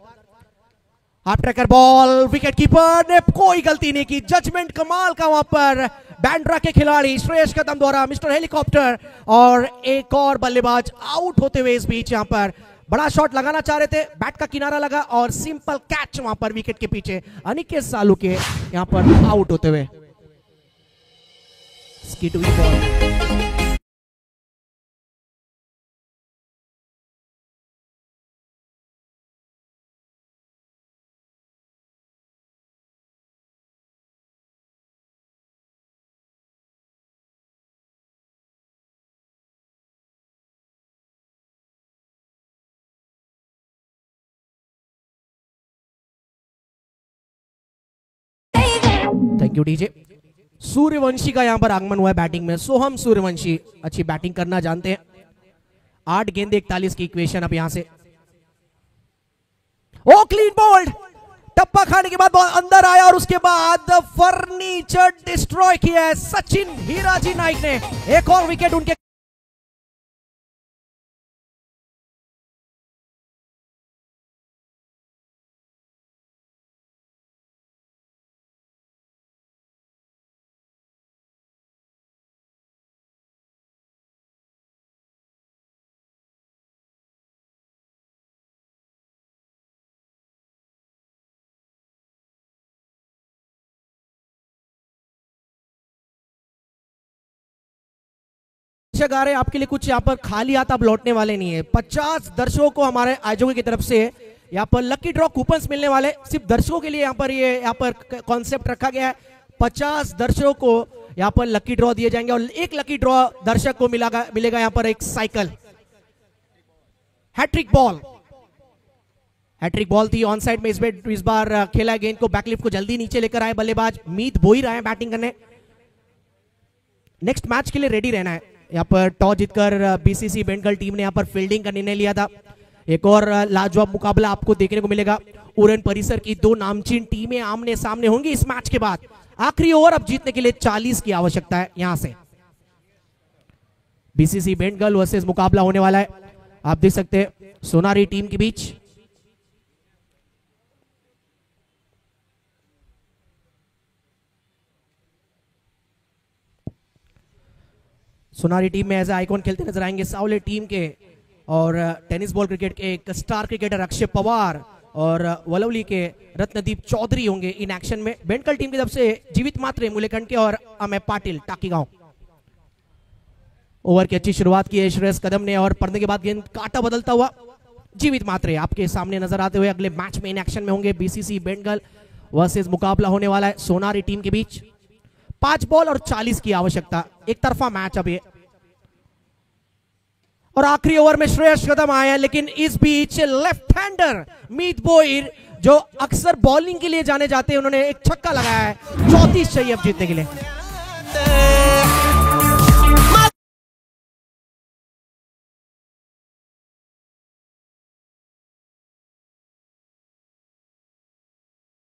Half tracker ball, wicket keeper ने कोई गलती नहीं की, जजमेंट कमाल का वहां पर बैंड्रा के खिलाड़ी श्रेयस कदम द्वारा, मिस्टर हेलीकॉप्टर। और एक और बल्लेबाज आउट होते हुए इस बीच यहां पर बड़ा शॉट लगाना चाह रहे थे, बैट का किनारा लगा और सिंपल कैच वहां पर विकेट के पीछे अनिकेत सालू के यहां पर आउट होते हुए। स्किट हुई ball, thank you DJ. Suryavanshi का यहां पर आगमन हुआ है बैटिंग में, सोहम सूर्यवंशी अच्छी बैटिंग करना जानते हैं। 8 गेंदे 41 की इक्वेशन अब यहां से। ओ क्लीन बोल्ड, टप्पा खाने के बाद बॉल अंदर आया और उसके बाद फर्नीचर डिस्ट्रॉय किया है सचिन हीराजी नाइक ने। एक और विकेट उनके दर्शक आ रहे हैं आपके लिए, कुछ यहाँ पर खाली हाथ आप लौटने वाले नहीं है। 50 दर्शकों को हमारे आयोजकों की तरफ से यहाँ पर लकी ड्रॉ कूपन्स मिलने वाले, सिर्फ दर्शकों के लिए यहाँ पर ये यहाँ पर कॉन्सेप्ट रखा गया है। 50 दर्शकों को यहाँ पर लकी ड्रॉ दिए जाएंगे और एक लकी ड्रॉ दर्शक को मिलेगा यहाँ पर एक cycle. Hattrick ball, hattrick ball थी ऑन साइड में, इस बार खेला गेंद को, बैकलिफ्ट को जल्दी नीचे लेकर आए बल्लेबाज मीत बोईर आए बैटिंग करने। नेक्स्ट मैच के लिए रेडी रहना है। यहाँ पर टॉस जीतकर बीसीसी बेंगल टीम ने यहाँ पर फील्डिंग का निर्णय लिया था। एक और लाजवाब मुकाबला आपको देखने को मिलेगा। उड़न परिसर की 2 नामचीन टीमें आमने सामने होंगी इस मैच के बाद। आखिरी ओवर अब जीतने के लिए 40 की आवश्यकता है यहां से। बीसीसी बेंगल वर्सेस मुकाबला होने वाला है, आप देख सकते हैं सोनारी टीम के बीच। सोनारी टीम में एज आइकॉन खेलते नजर आएंगे सावले टीम के, और टेनिस बॉल क्रिकेट के एक स्टार क्रिकेटर अक्षय पवार और वलवली के रत्नदीप चौधरी होंगे इन एक्शन में। बेंगल टीम की तरफ से जीवित मात्रे मुलेकंटे और अमय पाटिल टाकीगांव। ओवर की अच्छी शुरुआत की है श्रेयस कदम ने और पढ़ने के बाद गेंद काटा बदलता हुआ जीवित मात्रे आपके सामने नजर आते हुए अगले मैच में इन एक्शन में होंगे। बीसीसी बेंगल वर्सेस मुकाबला होने वाला है सोनारी टीम के बीच। 5 बॉल और 40 की आवश्यकता, एक तरफा मैच अब ये। और आखिरी ओवर में श्रेयस कदम आए हैं, लेकिन इस बीच लेफ्ट हैंडर मीत बोईर जो अक्सर बॉलिंग के लिए जाने जाते हैं, उन्होंने एक छक्का लगाया है। 34 चाहिए अब जीतने के लिए।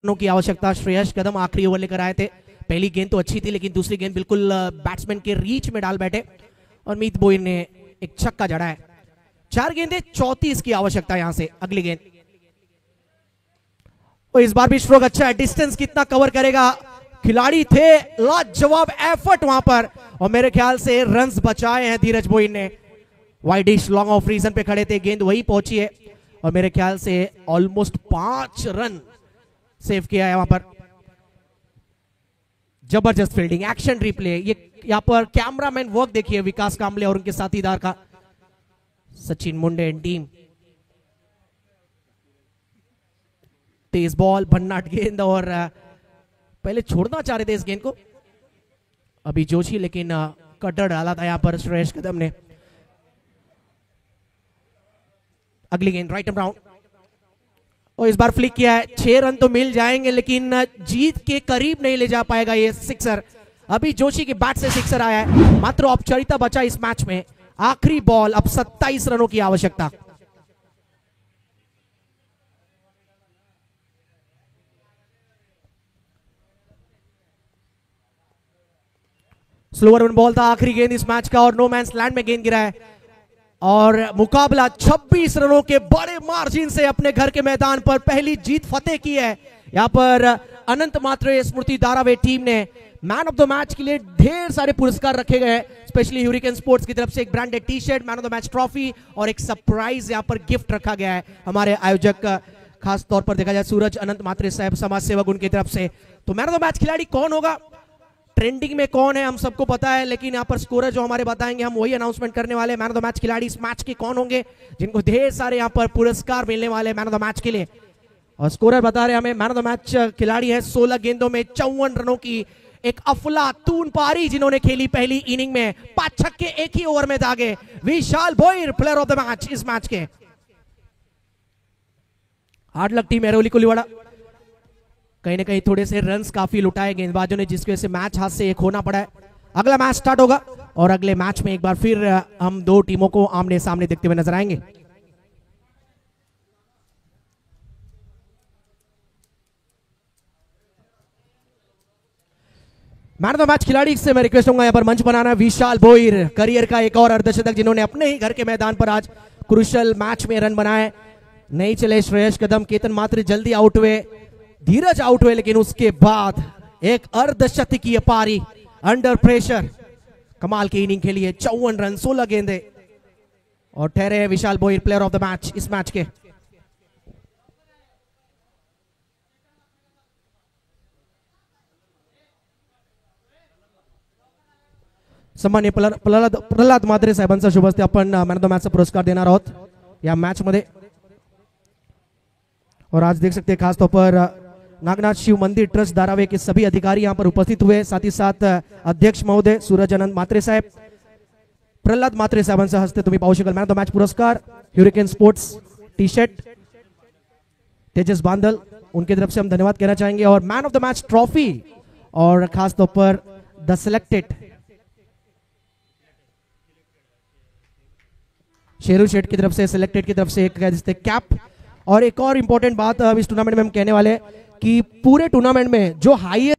की आवश्यकता, श्रेयस कदम आखिरी ओवर लेकर आए थे। पहली गेंद तो अच्छी थी, लेकिन दूसरी गेंद बिल्कुल बैट्समैन के रीच में डाल बैठे और मीत बोईर ने एक छक्का जड़ा है। 4 गेंदें 34 की आवश्यकता यहां से अगली गेंद। और इस बार भी स्ट्रोक अच्छा है, डिस्टेंस कितना कवर करेगा, खिलाड़ी थे, लाजवाब एफर्ट वहां पर, और मेरे ख्याल से रन्स बचाए हैं धीरज बोईर ने। वाइडिश लॉन्ग ऑफ रीजन पे खड़े थे, गेंद वही पहुंची है और मेरे ख्याल से ऑलमोस्ट 5 रन सेव किया है वहां पर। जबरदस्त फील्डिंग, एक्शन रिप्ले, ये यहां पर कैमरामैन वर्क देखिए विकास कांबले और उनके साथीदार का, सचिन मुंडे एंड टीम। तेज बॉल, भन्नाट गेंद और पहले छोड़ना चाह रहे थे इस गेंद को अभी जोशी, लेकिन कटर डाला था यहाँ पर श्रेयस कदम ने। अगली गेंद राइट एंड राउंड और इस बार फ्लिक किया है। 6 रन तो मिल जाएंगे लेकिन जीत के करीब नहीं ले जा पाएगा ये सिक्सर। अभी जोशी के बैट से सिक्सर आया है, मात्र औपचारिकता बचा इस मैच में। आखिरी बॉल, अब 27 रनों की आवश्यकता। स्लोअर वन बॉल था, आखिरी गेंद इस मैच का और नो मैंस लैंड में गेंद गिरा है और मुकाबला 26 रनों के बड़े मार्जिन से अपने घर के मैदान पर पहली जीत फतेह की है। यहां पर अनंत मात्रे स्मृति धारावे टीम ने मैन ऑफ द मैच के लिए ढेर सारे पुरस्कार रखे गए हैं, स्पेशली ह्यूरिकेन स्पोर्ट्स की तरफ से एक branded T shirt, man of the match trophy और एक सरप्राइज यहां पर गिफ्ट रखा गया है हमारे आयोजक, खास तौर पर देखा जाए सूरज अनंत मात्रे साहब समाज सेवक उनकी तरफ से। तो मैन ऑफ द मैच खिलाड़ी कौन होगा, ट्रेंडिंग में कौन है हम सबको पता है, लेकिन यहाँ पर स्कोरर जो हमारे बताएंगे हम वही अनाउंसमेंट करने वाले हैं। मैन ऑफ द मैच खिलाड़ी इस मैच के कौन होंगे जिनको ढेर सारे यहाँ पर पुरस्कार मिलने वाले मैन ऑफ द मैच के लिए। और स्कोरर बता रहे हमें मैन ऑफ द मैच खिलाड़ी है 16 गेंदों में 54 रनों की एक अफलातून पारी जिन्होंने खेली पहली इनिंग में, 5 छक्के एक ही ओवर में दागे। Vishal Bhoir player of the match इस मैच के। Hard luck team Airoli Koliwada, कहीं ना कहीं थोड़े से रन्स काफी लुटाए गेंदबाजों ने जिसकी वजह से मैच हाथ से एक होना पड़ा है। अगला मैच स्टार्ट होगा और अगले मैच में एक बार फिर हम दो टीमों को आमने सामने देखते हुए नजर आएंगे। मैन ऑफ द मैच खिलाड़ी से मैं रिक्वेस्ट होगा यहाँ पर मंच बनाना विशाल भोईर, करियर का एक और अर्धशतक जिन्होंने अपने ही घर के मैदान पर आज क्रूशियल मैच में रन बनाए। नहीं चले श्रेयस कदम, केतन मात्र जल्दी आउट हुए, धीरज आउट हुए, लेकिन उसके बाद एक अर्धशतकीय पारी अंडर प्रेशर, कमाल की इनिंग खेली है। 54 रन 16 गेंदे और ठहरे हैं Vishal Bhoir player of the match इस मैच के। सन्मान्य प्रल्हाद मात्रे साहेबांचा शुभ हस्ते आपण मॅन ऑफ द मॅचचा पुरस्कार देणार आहोत या मॅच मध्ये। और आज देख सकते हैं खास तौर पर नागनाथ शिव मंदिर ट्रस्ट धारावे के सभी अधिकारी यहां पर उपस्थित हुए, साथ ही साथ अध्यक्ष महोदय सूरज अनंत मात्रे साहेब, प्रल्हाद मात्रे साहेबांच्या हस्ते तुम्ही पाहू शकाल मॅन ऑफ द मॅच पुरस्कार, ह्यूरिकेन sports T shirt, Tejas Bandal उनकी तरफ से हम धन्यवाद कहना चाहेंगे, और man of the match trophy और खास तौर पर द सिलेक्टेड शेरू शेठ की तरफ से, सिलेक्टेड की तरफ से एक कैप। और एक और इंपॉर्टेंट बात इस टूर्नामेंट में हम कहने वाले हैं कि पूरे टूर्नामेंट में जो हाईएस्ट